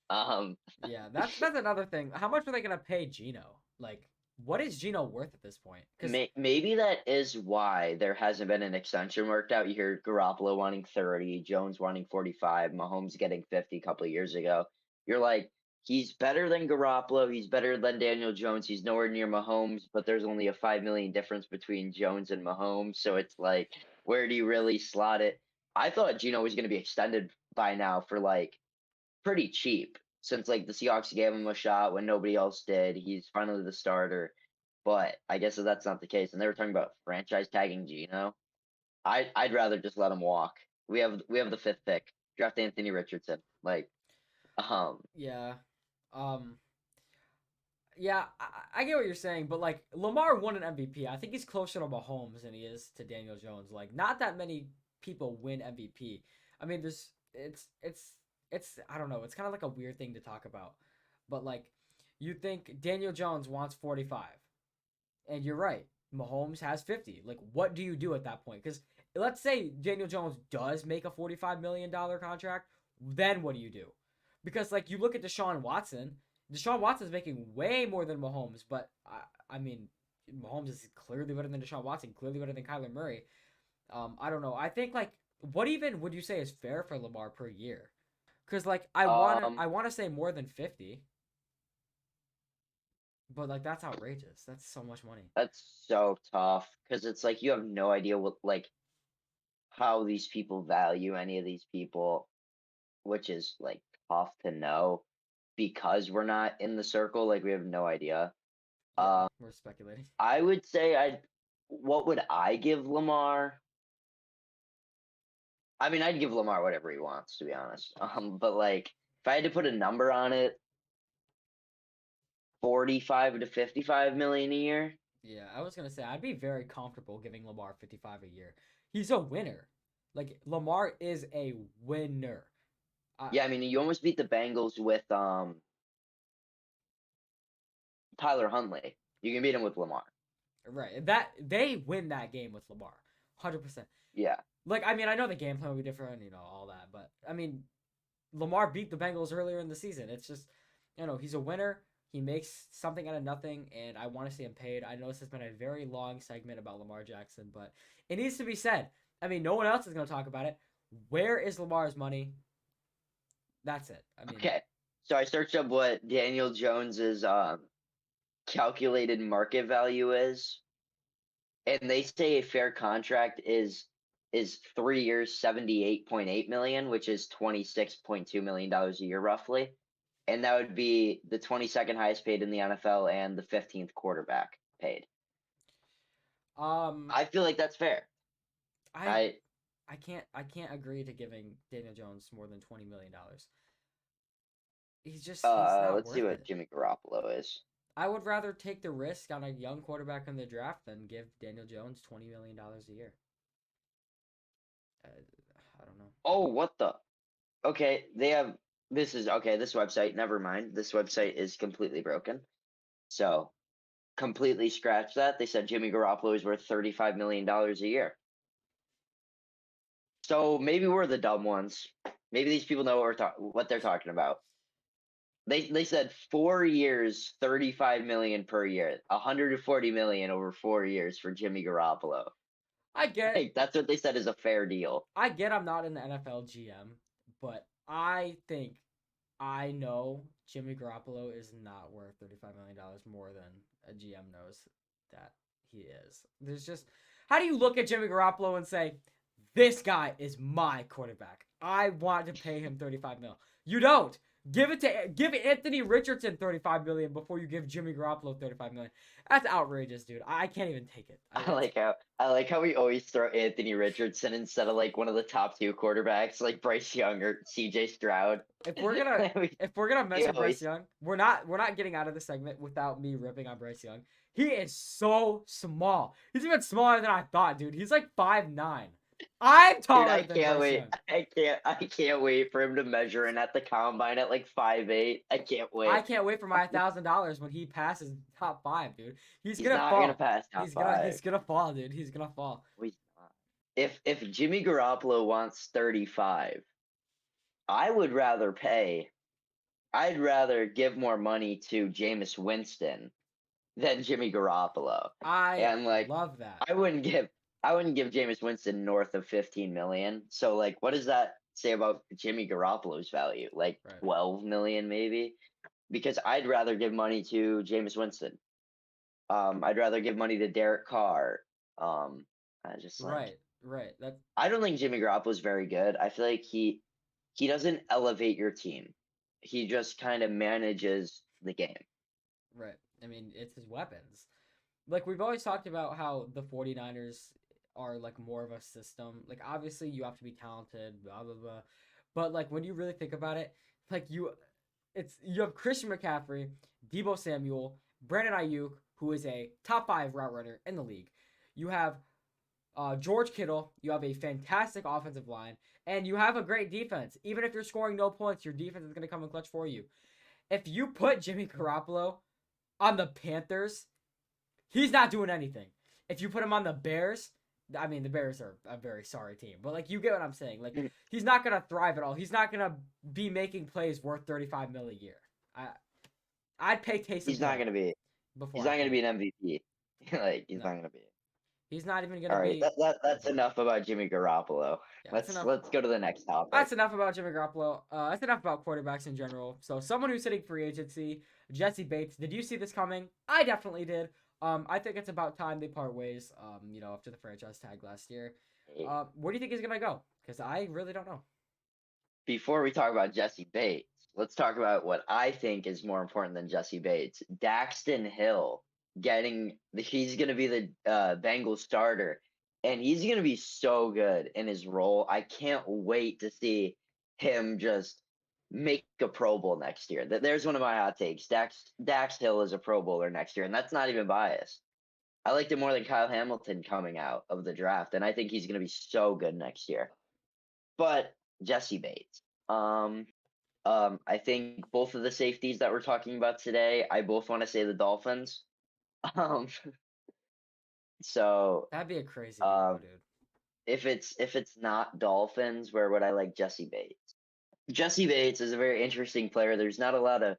[SPEAKER 1] Yeah, that's another thing. How much are they gonna pay Geno? Like, what is Geno worth at this point? Because
[SPEAKER 2] Maybe that is why there hasn't been an extension worked out. You hear Garoppolo wanting 30, Jones wanting 45, Mahomes getting 50 a couple of years ago. You're like, he's better than Garoppolo. He's better than Daniel Jones. He's nowhere near Mahomes, but there's only a 5 million difference between Jones and Mahomes. So it's like, where do you really slot it? I thought Geno was going to be extended by now for like pretty cheap since like the Seahawks gave him a shot when nobody else did. He's finally the starter. But I guess that that's not the case. And they were talking about franchise tagging Geno. I'd rather just let him walk. We have the fifth pick. Draft Anthony Richardson. Like,
[SPEAKER 1] yeah, um, yeah, I get what you're saying, but like Lamar won an MVP. I think he's closer to Mahomes than he is to Daniel Jones. Like, not that many people win MVP. I mean, it's I don't know. It's kind of like a weird thing to talk about, but like, you think Daniel Jones wants 45. And you're right. Mahomes has 50. Like, what do you do at that point? Because let's say Daniel Jones does make a $45 million contract, then what do you do? Because, like, you look at Deshaun Watson. Deshaun Watson's making way more than Mahomes, but, I mean, Mahomes is clearly better than Deshaun Watson, clearly better than Kyler Murray. I don't know. I think, like, what even would you say is fair for Lamar per year? Because, like, I wanna say more than 50. But like that's outrageous. That's so much money.
[SPEAKER 2] that's so tough because it's like you have no idea what like how these people value any of these people, which is like tough to know because we're not in the circle. Like we have no idea.
[SPEAKER 1] Yeah,
[SPEAKER 2] Um,
[SPEAKER 1] we're speculating.
[SPEAKER 2] I would say I. What would I give Lamar? I mean, I'd give Lamar whatever he wants, to be honest. But like, if I had to put a number on it, 45 to 55 million a year.
[SPEAKER 1] Yeah, I was gonna say I'd be very comfortable giving Lamar 55 a year. He's a winner. Like Lamar is a winner.
[SPEAKER 2] Yeah, I mean, you almost beat the Bengals with Tyler Huntley. You can beat him with Lamar.
[SPEAKER 1] Right. That they win that game with Lamar. 100%.
[SPEAKER 2] Yeah.
[SPEAKER 1] Like I mean, I know the game plan will be different, all that, but I mean, Lamar beat the Bengals earlier in the season. It's just, he's a winner. He makes something out of nothing, and I want to see him paid. I know this has been a very long segment about Lamar Jackson, but it needs to be said. I mean, no one else is going to talk about it. Where is Lamar's money? That's it. I mean,
[SPEAKER 2] Okay. So I searched up what Daniel Jones's calculated market value is, and they say a fair contract is 3 years, 78.8 million, which is $26.2 million a year roughly. And that would be the 22nd highest paid in the NFL and the 15th quarterback paid.
[SPEAKER 1] um,
[SPEAKER 2] I feel like that's fair.
[SPEAKER 1] I
[SPEAKER 2] I
[SPEAKER 1] I can't agree to giving Daniel Jones more than $20 million. He's not
[SPEAKER 2] Let's see
[SPEAKER 1] worth
[SPEAKER 2] what
[SPEAKER 1] it.
[SPEAKER 2] Jimmy Garoppolo is.
[SPEAKER 1] I would rather take the risk on a young quarterback in the draft than give Daniel Jones $20 million a year. Uh, I don't know.
[SPEAKER 2] Oh, what the? Okay, they have. This is okay. This website. Never mind. This website is completely broken. So completely scratch that. They said Jimmy Garoppolo is worth $35 million a year. So maybe we're the dumb ones. Maybe these people know what they're talking about. They said 4 years, 35 million per year, 140 million over 4 years for Jimmy Garoppolo.
[SPEAKER 1] I get
[SPEAKER 2] Like that's what they said is a fair deal.
[SPEAKER 1] I get I'm not in the NFL GM, but I think I know Jimmy Garoppolo is not worth $35 million more than a GM knows that he is. There's just how do you look at Jimmy Garoppolo and say, this guy is my quarterback. I want to pay him 35 mil. You don't. Give Anthony Richardson 35 million before you give Jimmy Garoppolo 35 million. That's outrageous, dude. I can't even take it.
[SPEAKER 2] I like how we always throw Anthony Richardson instead of like one of the top two quarterbacks like Bryce Young or CJ Stroud.
[SPEAKER 1] if we're gonna
[SPEAKER 2] we,
[SPEAKER 1] if we're gonna
[SPEAKER 2] we
[SPEAKER 1] mention Bryce
[SPEAKER 2] always
[SPEAKER 1] Young, we're not getting out of the segment without me ripping on Bryce Young. He is so small. He's even smaller than I thought, dude. He's like 5'9". I'm
[SPEAKER 2] Dude,
[SPEAKER 1] taller
[SPEAKER 2] I
[SPEAKER 1] than
[SPEAKER 2] can't
[SPEAKER 1] Bryce
[SPEAKER 2] wait.
[SPEAKER 1] Young.
[SPEAKER 2] I can't wait for him to measure in at the combine at like 5'8". I can't
[SPEAKER 1] I
[SPEAKER 2] wait.
[SPEAKER 1] can't wait for my $1,000 when he passes top five, dude. He's
[SPEAKER 2] He's
[SPEAKER 1] gonna
[SPEAKER 2] not gonna
[SPEAKER 1] fall.
[SPEAKER 2] pass top
[SPEAKER 1] He's gonna
[SPEAKER 2] five.
[SPEAKER 1] he's gonna fall, dude. He's gonna fall.
[SPEAKER 2] He's not. If Jimmy Garoppolo wants 35, I would rather pay. I'd rather give more money to Jameis Winston than Jimmy Garoppolo.
[SPEAKER 1] I
[SPEAKER 2] And like
[SPEAKER 1] love that.
[SPEAKER 2] I wouldn't give I wouldn't give Jameis Winston north of 15 million. So like what does that say about Jimmy Garoppolo's value? Like
[SPEAKER 1] Right.
[SPEAKER 2] 12 million maybe? Because I'd rather give money to Jameis Winston. I'd rather give money to Derek Carr. I just like
[SPEAKER 1] Right. Right. That's
[SPEAKER 2] I don't think Jimmy Garoppolo's very good. I feel like he doesn't elevate your team. He just kind of manages the game.
[SPEAKER 1] right. I mean, it's his weapons. Like we've always talked about how the 49ers are like more of a system. Like obviously you have to be talented, blah blah blah. But like when you really think about it, like you have Christian McCaffrey, Debo Samuel, Brandon Ayuk, who is a top 5 route runner in the league. You have George Kittle. You have a fantastic offensive line, and you have a great defense. Even if you're scoring no points, your defense is going to come in clutch for you. If you put Jimmy Garoppolo on the Panthers, he's not doing anything. If you put him on the Bears, I mean the Bears are a very sorry team, but like you get what I'm saying. Like he's not gonna thrive at all. He's not gonna be making plays worth 35 mil a year. I I'd pay Taysom
[SPEAKER 2] He's not
[SPEAKER 1] Hill
[SPEAKER 2] gonna be
[SPEAKER 1] before
[SPEAKER 2] he's
[SPEAKER 1] I
[SPEAKER 2] not gonna
[SPEAKER 1] pay.
[SPEAKER 2] be an MVP. Like he's
[SPEAKER 1] No,
[SPEAKER 2] not gonna be.
[SPEAKER 1] he's not even
[SPEAKER 2] All
[SPEAKER 1] gonna
[SPEAKER 2] right,
[SPEAKER 1] be.
[SPEAKER 2] that's enough about Jimmy Garoppolo.
[SPEAKER 1] Yeah, that's
[SPEAKER 2] Let's
[SPEAKER 1] enough.
[SPEAKER 2] let's go to the next topic.
[SPEAKER 1] That's enough about Jimmy Garoppolo. That's enough about quarterbacks in general. So someone who's hitting free agency, Jesse Bates. Did you see this coming? I definitely did. I think it's about time they part ways. After the franchise tag last year. Where do you think he's gonna go? Because I really don't know.
[SPEAKER 2] Before we talk about Jesse Bates, let's talk about what I think is more important than Jesse Bates. Daxton Hill he's going to be the Bengals starter, and he's going to be so good in his role. I can't wait to see him just make a Pro Bowl next year. There's one of my hot takes. Dax Hill is a Pro Bowler next year, and that's not even biased. I liked it more than Kyle Hamilton coming out of the draft, and I think he's going to be so good next year. But Jesse Bates. I think both of the safeties that we're talking about today, I both want to say the Dolphins. Um, so
[SPEAKER 1] That'd be a crazy duo,
[SPEAKER 2] um,
[SPEAKER 1] dude.
[SPEAKER 2] if it's not Dolphins, where would I like Jesse Bates? Jesse Bates is a very interesting player. There's not a lot of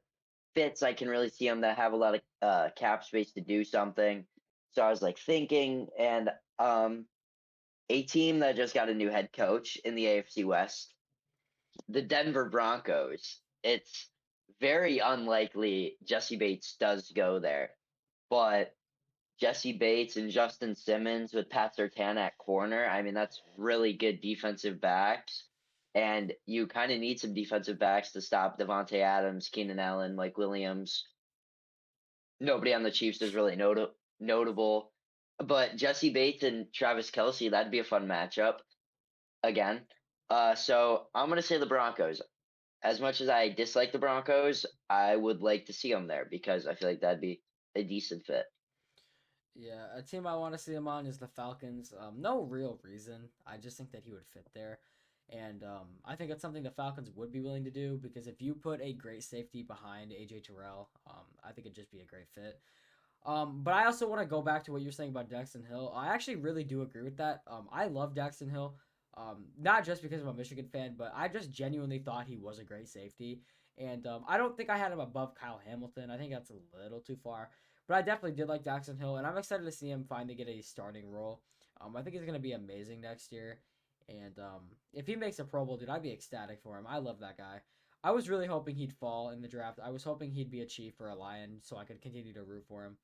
[SPEAKER 2] fits I can really see him that have a lot of cap space to do something. So I was like thinking, and a team that just got a new head coach in the AFC West, the Denver Broncos. It's very unlikely Jesse Bates does go there, but Jesse Bates and Justin Simmons with Pat Surtain at corner. I mean, that's really good defensive backs. And you kind of need some defensive backs to stop Devontae Adams, Keenan Allen, Mike Williams. Nobody on the Chiefs is really notable. But Jesse Bates and Travis Kelce, that'd be a fun matchup. again. So I'm gonna say the Broncos. As much as I dislike the Broncos, I would like to see them there because I feel like that'd be a decent fit.
[SPEAKER 1] Yeah, a team I want to see him on is the Falcons. No real reason. I just think that he would fit there. And I think that's something the Falcons would be willing to do because if you put a great safety behind AJ Terrell, I think it'd just be a great fit. But I also want to go back to what you're saying about Daxton Hill. I actually really do agree with that. I love Daxton Hill. Not just because I'm a Michigan fan, but I just genuinely thought he was a great safety. And I don't think I had him above Kyle Hamilton. I think that's a little too far. But I definitely did like Daxton Hill, and I'm excited to see him finally get a starting role. I think he's going to be amazing next year. And if he makes a Pro Bowl, dude, I'd be ecstatic for him. I love that guy. I was really hoping he'd fall in the draft. I was hoping he'd be a Chief or a Lion so I could continue to root for him.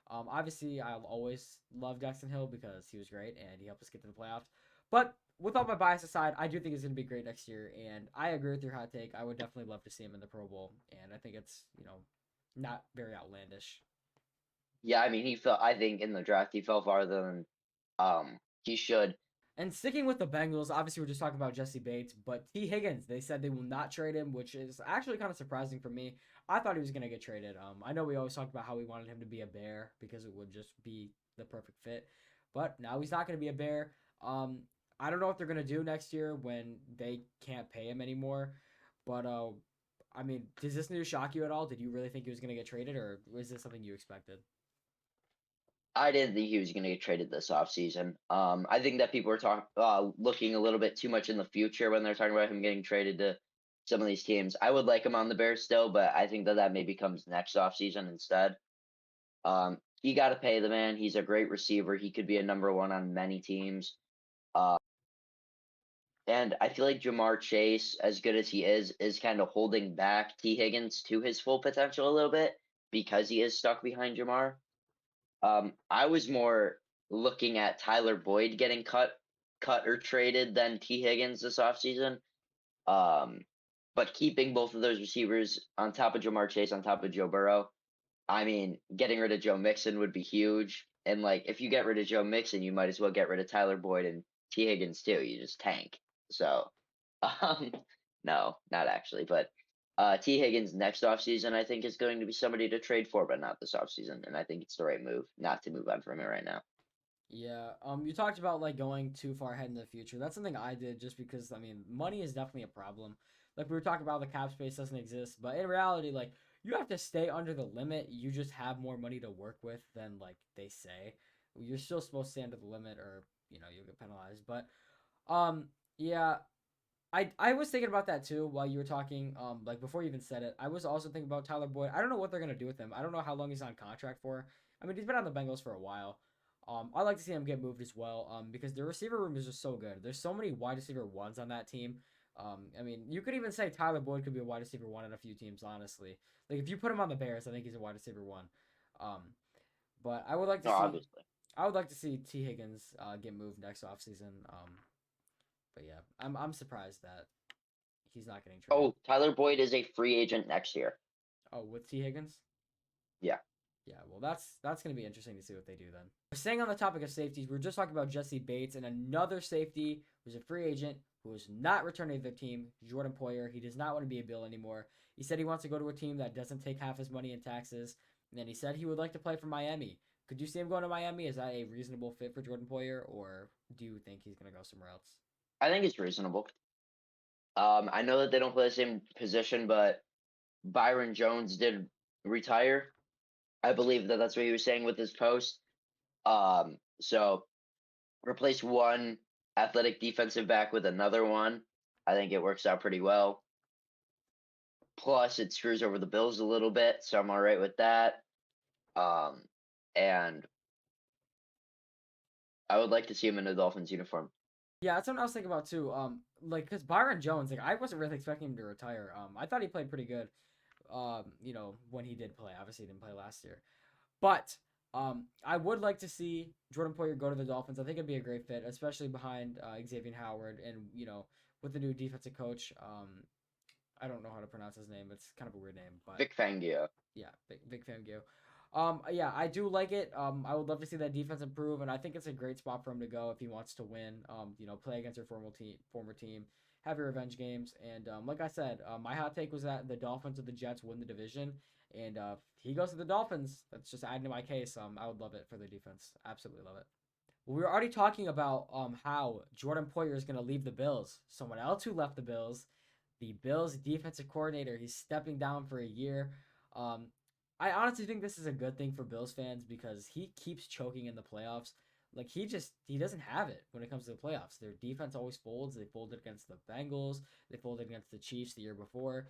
[SPEAKER 1] Obviously, I'll always love Jackson Hill because he was great and he helped us get to the playoffs. But with all my bias aside, I do think he's going to be great next year, and I agree with your hot take. I would definitely love to see him in the Pro Bowl, and I think it's not very outlandish.
[SPEAKER 2] Yeah, I mean he fell. I think in the draft he fell farther than he should.
[SPEAKER 1] And sticking with the Bengals, obviously we're just talking about Jesse Bates, but T. Higgins, they said they will not trade him, which is actually kind of surprising for me. I thought he was going to get traded. I know we always talked about how we wanted him to be a Bear because it would just be the perfect fit, but now he's not going to be a Bear. I don't know what they're going to do next year when they can't pay him anymore, but I mean, does this news shock you at all? Did you really think he was going to get traded, or was this something you expected?
[SPEAKER 2] I didn't think he was going to get traded this offseason. I think that people are looking a little bit too much in the future when they're talking about him getting traded to some of these teams. I would like him on the Bears still, but I think that maybe comes next offseason instead. You got to pay the man. He's a great receiver. He could be a number one on many teams. Uh, and I feel like Jamar Chase, as good as he is kind of holding back T. Higgins to his full potential a little bit because he is stuck behind Jamar. I was more looking at Tyler Boyd getting cut or traded than T. Higgins this offseason. Um, but keeping both of those receivers on top of Jamar Chase, on top of Joe Burrow, I mean, getting rid of Joe Mixon would be huge. And like, if you get rid of Joe Mixon, you might as well get rid of Tyler Boyd and T. Higgins too. You just tank. So, um, no, not actually, but T. Higgins next offseason, I think, is going to be somebody to trade for, but not this offseason. And I think it's the right move not to move on from it right now.
[SPEAKER 1] Yeah. You talked about like going too far ahead in the future. That's something I did just because I mean, money is definitely a problem. Like we were talking about, the cap space doesn't exist, but in reality, like you have to stay under the limit. You just have more money to work with than like they say. You're still supposed to stay under the limit, or you'll get penalized. But yeah, I was thinking about that too while you were talking. Like before you even said it, I was also thinking about Tyler Boyd. I don't know what they're gonna do with him. I don't know how long he's on contract for. I mean, he's been on the Bengals for a while. I like to see him get moved as well. Because the receiver room is just so good. There's so many wide receiver ones on that team. I mean, you could even say Tyler Boyd could be a wide receiver one on a few teams. Honestly, like if you put him on the Bears, I think he's a wide receiver one. Um, but I would like to
[SPEAKER 2] No,
[SPEAKER 1] see.
[SPEAKER 2] obviously.
[SPEAKER 1] I would like to see T Higgins get moved next offseason. But yeah, I'm surprised that he's not getting traded.
[SPEAKER 2] Oh, Tyler Boyd is a free agent next year.
[SPEAKER 1] Oh, with T Higgins?
[SPEAKER 2] Yeah.
[SPEAKER 1] Yeah, well, that's going to be interesting to see what they do then. Staying on the topic of safeties, we are just talking about Jesse Bates and another safety who's a free agent who is not returning to their team, Jordan Poyer. He does not want to be a Bill anymore. He said he wants to go to a team that doesn't take half his money in taxes, and then he said he would like to play for Miami. Could you see him going to Miami? Is that a reasonable fit for Jordan Poyer, or do you think he's going to go somewhere else?
[SPEAKER 2] I think it's reasonable. I know that they don't play the same position, but Byron Jones did retire. I believe that that's what he was saying with his post. So replace one athletic defensive back with another one. I think it works out pretty well. Plus, it screws over the Bills a little bit, so I'm all right with that. Um, and I would like to see him in a Dolphins uniform.
[SPEAKER 1] Yeah, that's what I was thinking about too. Like, cause Byron Jones, like, I wasn't really expecting him to retire. I thought he played pretty good. When he did play, obviously he didn't play last year, but I would like to see Jordan Poyer go to the Dolphins. I think it'd be a great fit, especially behind Xavier Howard, and with the new defensive coach. I don't know how to pronounce his name. It's kind of a weird name, but
[SPEAKER 2] Vic Fangio.
[SPEAKER 1] yeah, Vic Fangio. Yeah, I do like it. I would love to see that defense improve, and I think it's a great spot for him to go if he wants to win. Play against your former team, have your revenge games, and like I said, my hot take was that the Dolphins or the Jets win the division, and if he goes to the Dolphins, that's just adding to my case. I would love it for the defense. Absolutely love it. Well, we were already talking about how Jordan Poyer is going to leave the Bills. Someone else who left the Bills defensive coordinator. He's stepping down for a year. Um, I honestly think this is a good thing for Bills fans because he keeps choking in the playoffs. Like he doesn't have it when it comes to the playoffs. Their defense always folds. They folded against the Bengals. They folded against the Chiefs the year before.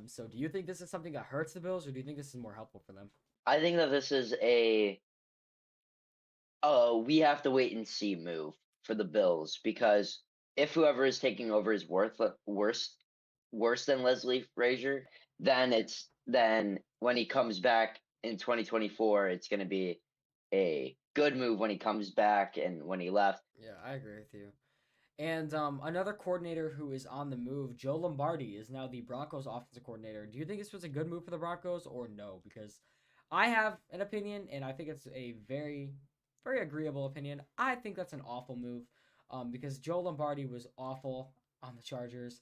[SPEAKER 1] So do you think this is something that hurts the Bills, or do you think this is more helpful for them?
[SPEAKER 2] I think that this is a we have to wait and see move for the Bills because if whoever is taking over is worse than Leslie Frazier, then when he comes back in 2024, it's going to be a good move when he comes back and when he left.
[SPEAKER 1] Yeah, I agree with you. And another coordinator who is on the move, Joe Lombardi, is now the Broncos offensive coordinator. Do you think this was a good move for the Broncos or no? Because I have an opinion, and I think it's a very, very agreeable opinion. I think that's an awful move because Joe Lombardi was awful on the Chargers.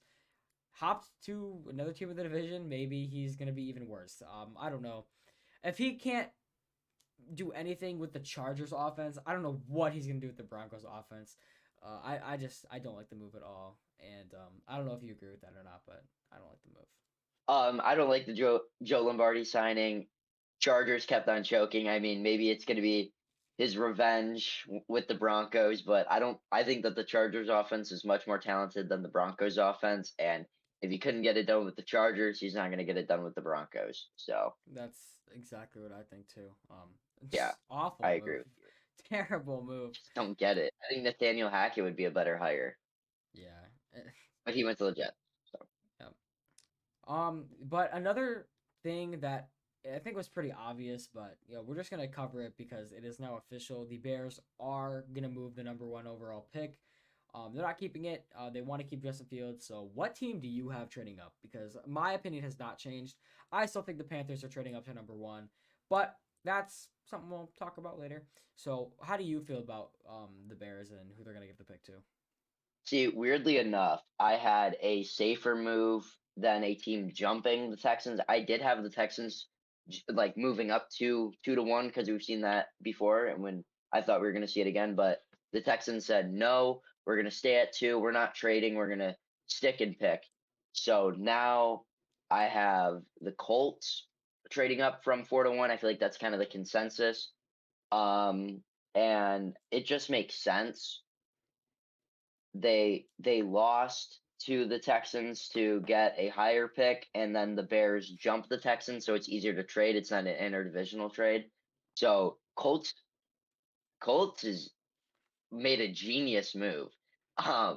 [SPEAKER 1] Hopped to another team in the division, maybe he's going to be even worse. I don't know. If he can't do anything with the Chargers offense. I don't know what he's gonna do with the Broncos offense. I don't like the move at all, and I don't know if you agree with that or not, but I don't like the move.
[SPEAKER 2] I don't like the Joe Lombardi signing. Chargers kept on choking. I mean, maybe it's going to be his revenge with the Broncos, but I don't. I think that the Chargers offense is much more talented than the Broncos offense, and if he couldn't get it done with the Chargers, he's not going to get it done with the Broncos. So
[SPEAKER 1] That's exactly what I think too.
[SPEAKER 2] yeah,
[SPEAKER 1] Just awful
[SPEAKER 2] I agree
[SPEAKER 1] move,
[SPEAKER 2] with you.
[SPEAKER 1] terrible move.
[SPEAKER 2] Just don't get it. I think Nathaniel Hackett would be a better hire,
[SPEAKER 1] Yeah.
[SPEAKER 2] but he went to the Jets. So
[SPEAKER 1] Yeah. But another thing that I think was pretty obvious, but we're just gonna cover it because it is now official. The Bears are gonna move the number one overall pick. They're not keeping it. They want to keep Justin Fields. So, what team do you have trading up? Because my opinion has not changed. I still think the Panthers are trading up to number one, but that's something we'll talk about later. So, how do you feel about the Bears and who they're gonna give the pick to?
[SPEAKER 2] see, weirdly enough, I had a safer move than a team jumping the Texans. I did have the Texans like moving up to 2-1 because we've seen that before, and when I thought we were going to see it again, but the Texans said no, we're going to stay at 2. We're not trading. We're going to stick and pick. So now I have the Colts trading up from 4-1. I feel like that's kind of the consensus, um, and it just makes sense. They lost to the Texans to get a higher pick, and then the Bears jumped the Texans, so it's easier to trade. It's not an interdivisional trade. So Colts has made a genius move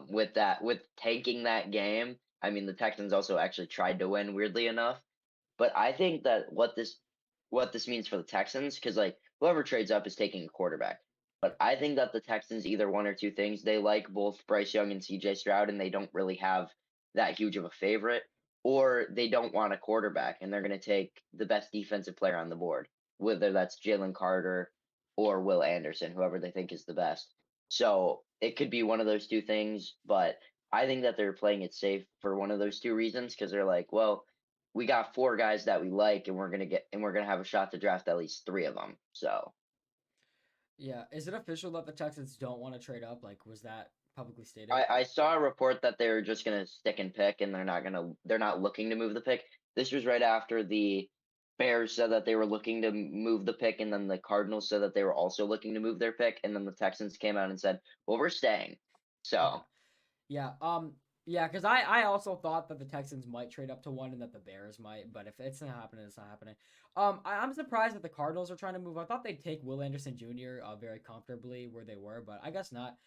[SPEAKER 2] with that, with tanking that game. I mean, the Texans also actually tried to win, weirdly enough. But I think that what this means for the Texans, because like whoever trades up is taking a quarterback. But I think that the Texans either one or two things. They like both Bryce Young and CJ Stroud, and they don't really have that huge of a favorite, or they don't want a quarterback, and they're going to take the best defensive player on the board, whether that's Jalen Carter or Will Anderson, whoever they think is the best. So it could be one of those two things, but I think that they're playing it safe for one of those two reasons because they're like, well, we got 4 guys that we like, and we're gonna have a shot to draft at least 3 of them. So
[SPEAKER 1] Yeah, is it official that the Texans don't want to trade up? Like, was that publicly stated?
[SPEAKER 2] I saw a report that they're just gonna stick and pick, and they're not looking to move the pick. This was right after the Bears said that they were looking to move the pick, and then the Cardinals said that they were also looking to move their pick, and then the Texans came out and said, "Well, we're staying."
[SPEAKER 1] Okay.
[SPEAKER 2] So
[SPEAKER 1] Yeah. Yeah, because I also thought that the Texans might trade up to one and that the Bears might, but if it's not happening, it's not happening. I'm surprised that the Cardinals are trying to move. I thought they'd take Will Anderson Jr. Very comfortably where they were, but I guess not.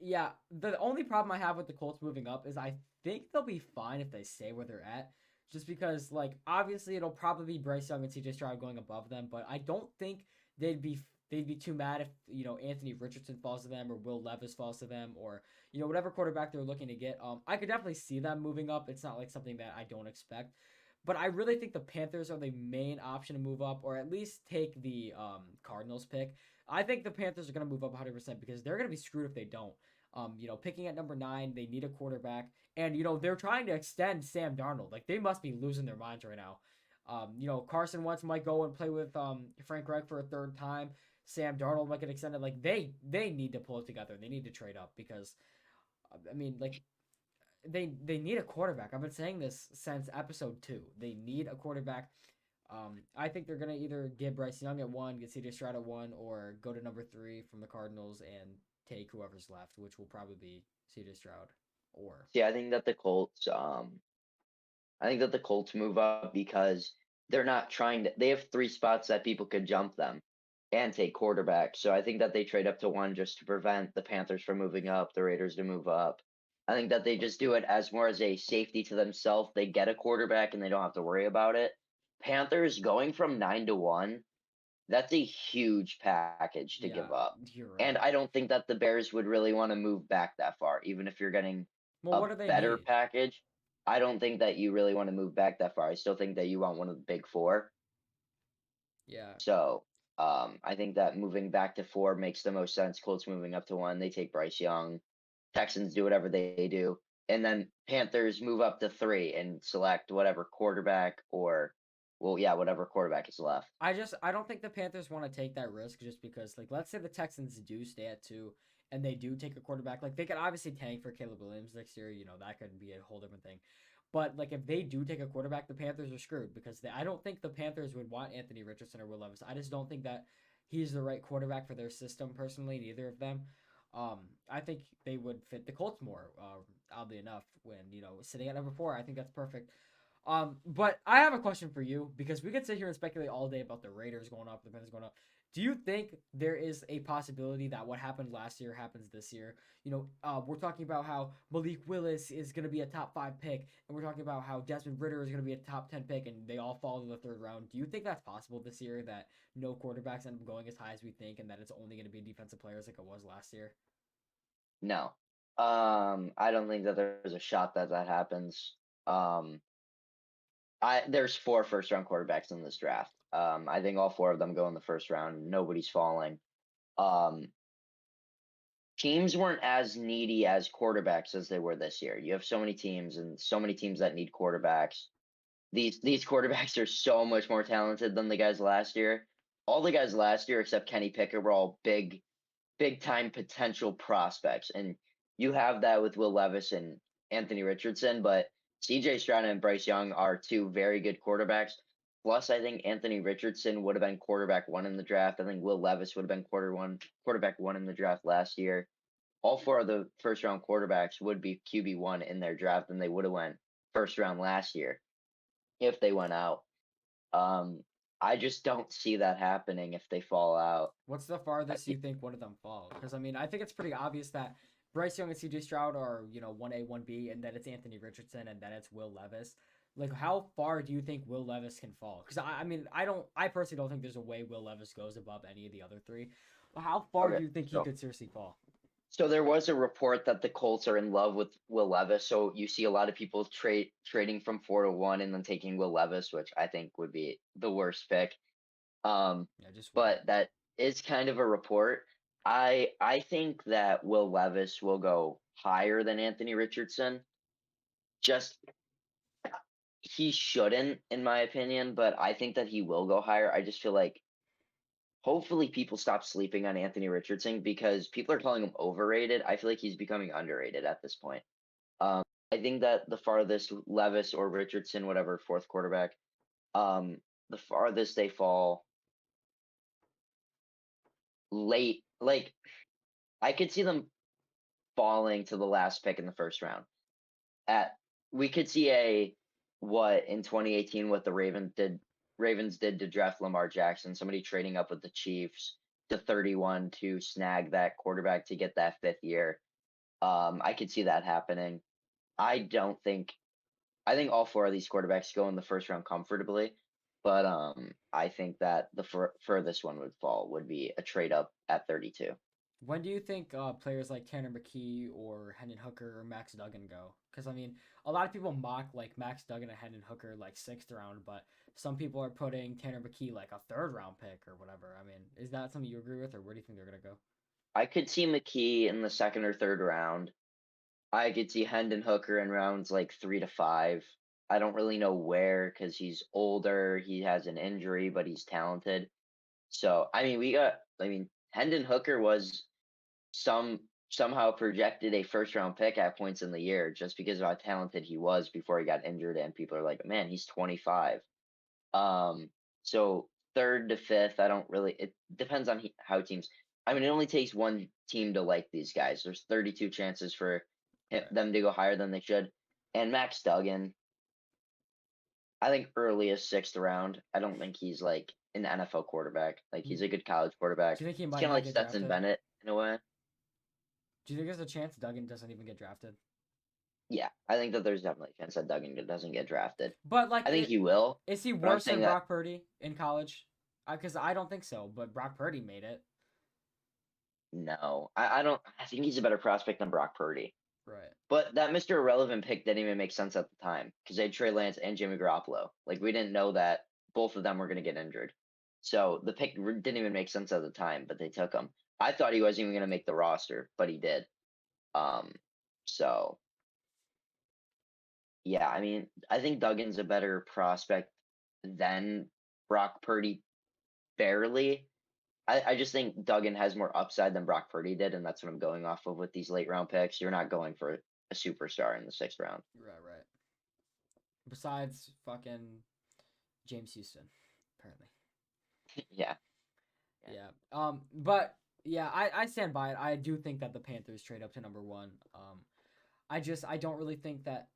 [SPEAKER 1] Yeah, the only problem I have with the Colts moving up is I think they'll be fine if they stay where they're at. Just because, like, obviously it'll probably be Bryce Young and CJ Stroud going above them, but I don't think they'd be they'd be too mad if Anthony Richardson falls to them or Will Levis falls to them or whatever quarterback they're looking to get. I could definitely see them moving up. It's not like something that I don't expect. But I really think the Panthers are the main option to move up, or at least take the Cardinals pick. I think the Panthers are going to move up 100% because they're going to be screwed if they don't. Picking at number 9, they need a quarterback, and they're trying to extend Sam Darnold. Like they must be losing their minds right now. Carson Wentz might go and play with Frank Reich for a third time. Sam Darnold might get extended. Like they need to pull it together. They need to trade up because like they need a quarterback. I've been saying this since episode 2. They need a quarterback. I think they're gonna either get Bryce Young at 1, get CJ Stroud at 1, or go to number 3 from the Cardinals and take whoever's left, which will probably be CJ Stroud. Or
[SPEAKER 2] See, I think that the Colts move up because they're not trying to. They have 3 spots that people could jump them and take quarterback. So I think that they trade up to 1 just to prevent the Panthers from moving up, the Raiders to move up. I think that they just do it as more as a safety to themselves. They get a quarterback and they don't have to worry about it. Panthers going from 9 to 1, that's a huge package to
[SPEAKER 1] yeah,
[SPEAKER 2] give up.
[SPEAKER 1] you're
[SPEAKER 2] And
[SPEAKER 1] right.
[SPEAKER 2] I don't think that the Bears would really want to move back that far, even if you're getting
[SPEAKER 1] Well,
[SPEAKER 2] a
[SPEAKER 1] what do they
[SPEAKER 2] better
[SPEAKER 1] need?
[SPEAKER 2] package. I don't think that you really want to move back that far. I still think that you want one of the big 4.
[SPEAKER 1] Yeah,
[SPEAKER 2] So I think that moving back to 4 makes the most sense. Colts moving up to 1, they take Bryce Young. Texans do whatever they do. And then Panthers move up to 3 and select whatever quarterback or, well, yeah, whatever quarterback is left.
[SPEAKER 1] I don't think the Panthers want to take that risk just because like let's say the Texans do stay at 2 and they do take a quarterback. Like they could obviously tank for Caleb Williams next year. That could be a whole different thing. But like if they do take a quarterback, the Panthers are screwed because I don't think the Panthers would want Anthony Richardson or Will Levis. I just don't think that he's the right quarterback for their system personally. Neither of them. I think they would fit the Colts more. Oddly enough, when sitting at number 4, I think that's perfect. But I have a question for you because we could sit here and speculate all day about the Raiders going up, the Panthers going up. Do you think there is a possibility that what happened last year happens this year? We're talking about how Malik Willis is going to be a top 5 pick, and we're talking about how Desmond Ritter is going to be a top 10 pick, and they all fall in the 3rd round. Do you think that's possible this year that no quarterbacks end up going as high as we think, and that it's only going to be defensive players like it was last year?
[SPEAKER 2] No. I don't think that there's a shot that that happens. Um, there's 4 first-round quarterbacks in this draft. I think all 4 of them go in the first round. Nobody's falling. Um, Teams weren't as needy as quarterbacks as they were this year. You have so many teams and so many teams that need quarterbacks. These quarterbacks are so much more talented than the guys last year. All the guys last year, except Kenny Pickett, were all big time potential prospects. And you have that with Will Levis and Anthony Richardson, but CJ Stroud and Bryce Young are 2 very good quarterbacks. Plus, I think Anthony Richardson would have been quarterback 1 in the draft. I think Will Levis would have been quarterback 1 in the draft last year. All 4 of the first round quarterbacks would be QB1 in their draft, and they would have went first round last year if they went out. Um, I just don't see that happening if they fall out.
[SPEAKER 1] What's the
[SPEAKER 2] I,
[SPEAKER 1] farthest you think one of them fall? Because I think it's pretty obvious that Bryce Young and CJ Stroud are 1A, 1B, and then it's Anthony Richardson, and then it's Will Levis. Like, how far do you think Will Levis can fall? Because I personally don't think there's a way Will Levis goes above any of the other 3. How far
[SPEAKER 2] okay,
[SPEAKER 1] do you think he
[SPEAKER 2] so
[SPEAKER 1] could seriously fall?
[SPEAKER 2] So there was a report that the Colts are in love with Will Levis. So you see a lot of people trading from 4 to 1 and then taking Will Levis, which I think would be the worst pick. Um,
[SPEAKER 1] Yeah, just weird.
[SPEAKER 2] but that is kind of a report. I think that Will Levis will go higher than Anthony Richardson. Just he shouldn't, in my opinion, but I think that he will go higher. I just feel like hopefully people stop sleeping on Anthony Richardson because people are calling him overrated. I feel like he's becoming underrated at this point. Um, I think that the farthest Levis or Richardson, whatever, 4th quarterback, um, the farthest they fall late, like I could see them falling to the last pick in the first round. At We could see a what in 2018 what the Ravens did to draft Lamar Jackson, somebody trading up with the Chiefs to 31 to snag that quarterback to get that 5th year. I could see that happening. I don't think I think all 4 of these quarterbacks go in the first round comfortably, but I think that the furthest one would fall would be a trade up at 32.
[SPEAKER 1] When do you think players like Tanner McKee or Hendon Hooker or Max Duggan go? Because I mean, a lot of people mock like Max Duggan and Hendon Hooker like sixth round, but some people are putting Tanner McKee like a third round pick or whatever. I mean, is that something you agree with, or where do you think they're gonna go?
[SPEAKER 2] I could see McKee in the second or third round. I could see Hendon Hooker in rounds like 3 to 5. I don't really know where because he's older. He has an injury, but he's talented. So I mean, Hendon Hooker was somehow projected a first round pick at points in the year just because of how talented he was before he got injured, and people are like, man, he's 25. Um, so third to fifth, I don't really. It depends on how teams. I mean, it only takes one team to like these guys. There's 32 chances for
[SPEAKER 1] Right.
[SPEAKER 2] them to go higher than they should. And Max Duggan, I think earliest sixth round. I don't think he's like an NFL quarterback. Like
[SPEAKER 1] Do
[SPEAKER 2] he's a good college quarterback.
[SPEAKER 1] you think he
[SPEAKER 2] He's
[SPEAKER 1] might
[SPEAKER 2] kind of
[SPEAKER 1] not
[SPEAKER 2] like
[SPEAKER 1] get
[SPEAKER 2] Stetson
[SPEAKER 1] drafted?
[SPEAKER 2] Bennett in a way.
[SPEAKER 1] Do you think there's a chance Duggan doesn't even get drafted?
[SPEAKER 2] Yeah, I think that there's definitely a chance that Duggan doesn't get drafted.
[SPEAKER 1] But like,
[SPEAKER 2] I think he will,
[SPEAKER 1] is he
[SPEAKER 2] but I'm
[SPEAKER 1] worse
[SPEAKER 2] saying
[SPEAKER 1] than
[SPEAKER 2] that
[SPEAKER 1] Brock Purdy in college? Because I don't think so. But Brock Purdy made it.
[SPEAKER 2] no. I don't. I think he's a better prospect than Brock Purdy.
[SPEAKER 1] Right.
[SPEAKER 2] But that Mr. Irrelevant pick didn't even make sense at the time because they had Trey Lance and Jimmy Garoppolo. Like we didn't know that both of them were going to get injured. So the pick didn't even make sense at the time, but they took him. I thought he wasn't even going to make the roster, but he did. Um, so yeah, I mean, I think Duggan's a better prospect than Brock Purdy barely. I just think Duggan has more upside than Brock Purdy did, and that's what I'm going off of with these late round picks. You're not going for a superstar in the sixth round.
[SPEAKER 1] Right. Right. Besides fucking James Houston, apparently.
[SPEAKER 2] Yeah. Yeah.
[SPEAKER 1] Yeah. But yeah, I stand by it. I do think that the Panthers trade up to number one. I don't really think that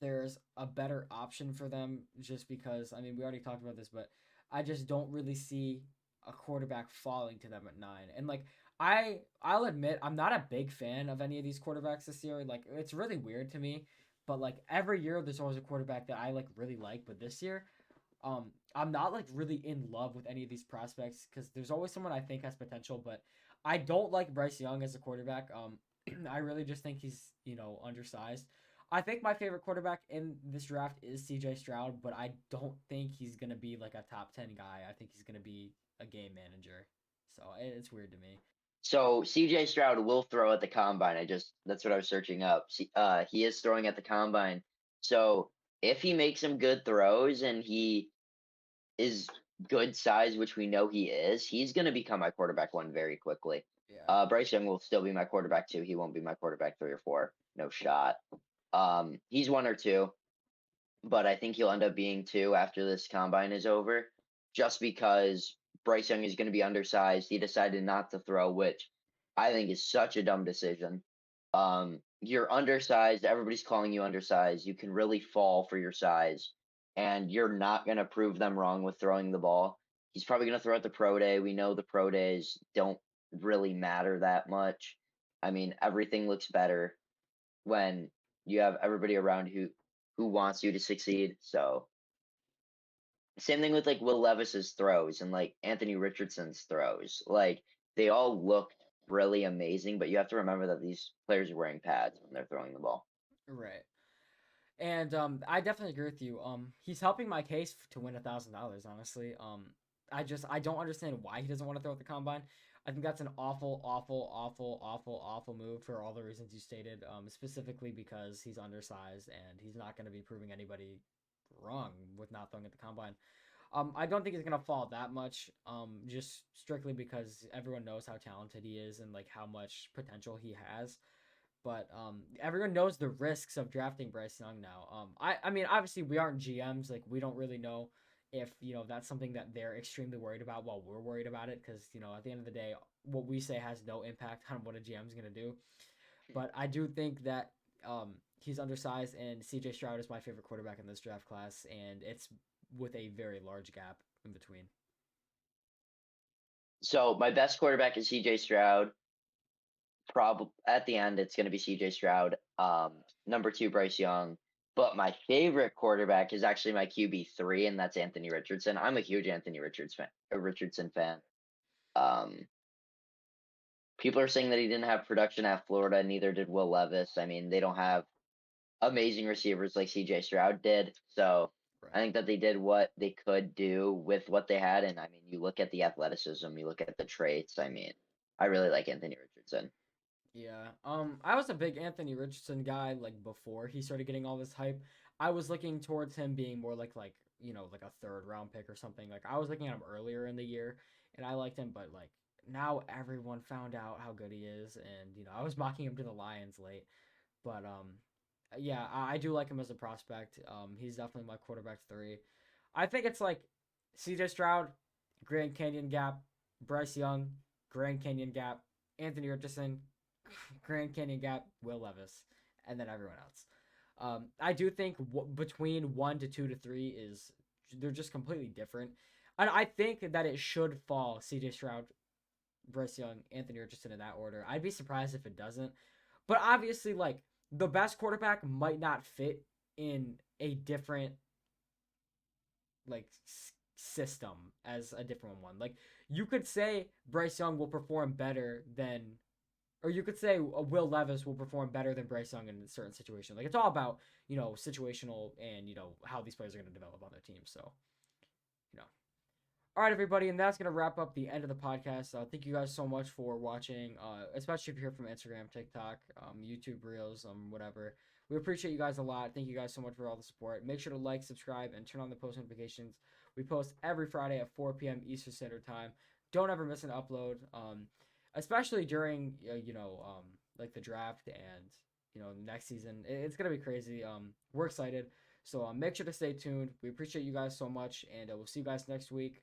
[SPEAKER 1] there's a better option for them just because I mean we already talked about this, but I just don't really see a quarterback falling to them at nine. And like I'll admit I'm not a big fan of any of these quarterbacks this year. Like it's really weird to me, but like every year there's always a quarterback that I like really like, but this year I'm not like really in love with any of these prospects because there's always someone I think has potential, but I don't like Bryce Young as a quarterback. I really just think he's undersized. I think my favorite quarterback in this draft is C.J. Stroud, but I don't think he's gonna be like a top 10 guy. I think he's gonna be a game manager. So it's weird to me.
[SPEAKER 2] So CJ Stroud will throw at the combine. That's what I was searching up. He is throwing at the combine. So if he makes some good throws and he is good size, which we know he is, he's going to become my quarterback one very quickly.
[SPEAKER 1] Yeah.
[SPEAKER 2] Bryce Young will still be my quarterback two. He won't be my quarterback 3 or 4. No shot. He's 1 or 2, but I think he'll end up being 2 after this combine is over, just because Bryce Young is going to be undersized. He decided not to throw, which I think is such a dumb decision. You're undersized. Everybody's calling you undersized. You can really fall for your size, and you're not going to prove them wrong with throwing the ball. He's probably going to throw at the pro day. We know the pro days don't really matter that much. I mean, everything looks better when you have everybody around who wants you to succeed. So same thing with like Will Levis's throws and like Anthony Richardson's throws. Like they all look really amazing, but you have to remember that these players are wearing pads when they're throwing the ball.
[SPEAKER 1] Right. And I definitely agree with you. He's helping my case to win $1,000. Honestly, I don't understand why he doesn't want to throw at the combine. I think that's an awful, awful, awful, awful, awful move for all the reasons you stated. Specifically because he's undersized and he's not going to be proving anybody wrong with not throwing at the combine. I don't think he's gonna fall that much. Just strictly because everyone knows how talented he is and like how much potential he has. But everyone knows the risks of drafting Bryce Young now. I mean, obviously we aren't GMs. Like we don't really know if that's something that they're extremely worried about while we're worried about it. Because at the end of the day, what we say has no impact on what a GM is gonna do. But I do think that he's undersized, and C.J. Stroud is my favorite quarterback in this draft class, and it's with a very large gap in between.
[SPEAKER 2] So my best quarterback is CJ Stroud. Probably at the end, it's going to be CJ Stroud. Number 2, Bryce Young. But my favorite quarterback is actually my QB 3, and that's Anthony Richardson. I'm a huge Anthony Richardson fan. Um, People are saying that he didn't have production at Florida, neither did Will Levis. I mean, they don't have amazing receivers like CJ Stroud did. So I
[SPEAKER 1] Right.
[SPEAKER 2] think that they did what they could do with what they had. And I mean, you look at the athleticism, you look at the traits. I mean, I really like Anthony Richardson.
[SPEAKER 1] Yeah. I was a big Anthony Richardson guy like before he started getting all this hype. I was looking towards him being more like like a third round pick or something. Like I was looking at him earlier in the year and I liked him, but like now everyone found out how good he is and I was mocking him to the Lions late. But yeah, I do like him as a prospect. He's definitely my quarterback 3. I think it's like CJ Stroud, Grand Canyon Gap, Bryce Young, Grand Canyon Gap, Anthony Richardson, Grand Canyon Gap, Will Levis, and then everyone else. I do think between 1 to 2 to 3 is they're just completely different, and I think that it should fall C.J. Stroud, Bryce Young, Anthony Richardson in that order. I'd be surprised if it doesn't, but obviously, like the best quarterback might not fit in a different like system as a different one. Like you could say Bryce Young will perform better than or you could say Will Levis will perform better than Bryce Young in a certain situation. Like it's all about situational and how these players are going to develop on their team. So you know. All right, everybody, and that's gonna wrap up the end of the podcast. Thank you guys so much for watching, especially if you're here from Instagram, TikTok, YouTube Reels, whatever. We appreciate you guys a lot. Thank you guys so much for all the support. Make sure to like, subscribe, and turn on the post notifications. We post every Friday at 4 p.m. Eastern Standard Time. Don't ever miss an upload, especially during like the draft and next season. It's gonna be crazy. We're excited. So make sure to stay tuned. We appreciate you guys so much, and we'll see you guys next week.